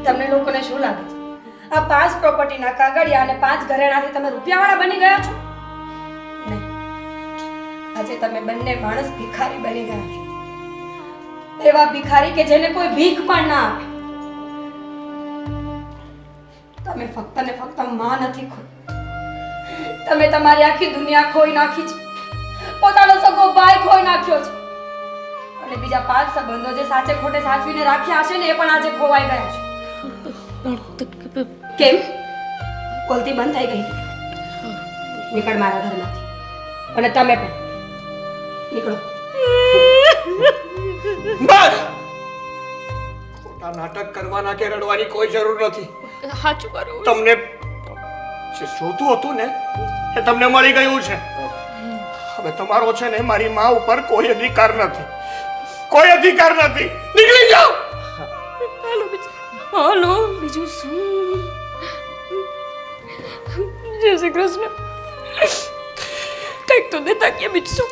તમને લોકોને શું લાગે છે આ 5 પ્રોપર્ટીના કાગળિયા અને 5 ઘરેણાથી તમે રૂપિયાવાળા બની ગયા છો? નહીં, આજે તમે બંને માણસ ભિખારી બની ગયા છો. એવા ભિખારી કે જેને કોઈ ભીખ પણ ના આપે. તમે ફક્ત ને ફક્ત માં નથી ખોઈ, તમે તમારી આખી દુનિયા ખોઈ નાખી છે. પોતાનો સગો ભાઈ ખોઈ નાખ્યો છે. અને બીજા 5 સંબંધો જે સાચે ખોટે સાચવીને રાખ્યા હશે ને એ પણ આજે ખોવાઈ ગયા છે. કેમ? બોલતી બંધ થઈ ગઈ? નીકળ મારા ઘરમાંથી. અને તમે પણ નીકળો. બસ, ખોટા નાટક કરવાના કે રડવાની કોઈ જરૂર નથી. સાચું કરું. તમને જે જોતું હતું ને એ તમને મળી ગયું છે. હવે તમારો છે ને મારી માં ઉપર કોઈ અધિકાર નથી, કોઈ અધિકાર નથી. નીકળી જાઓ. હાલો બીજું શું? જય શ્રી કૃષ્ણ. કંઈક તો દેતા કે બીજું શું?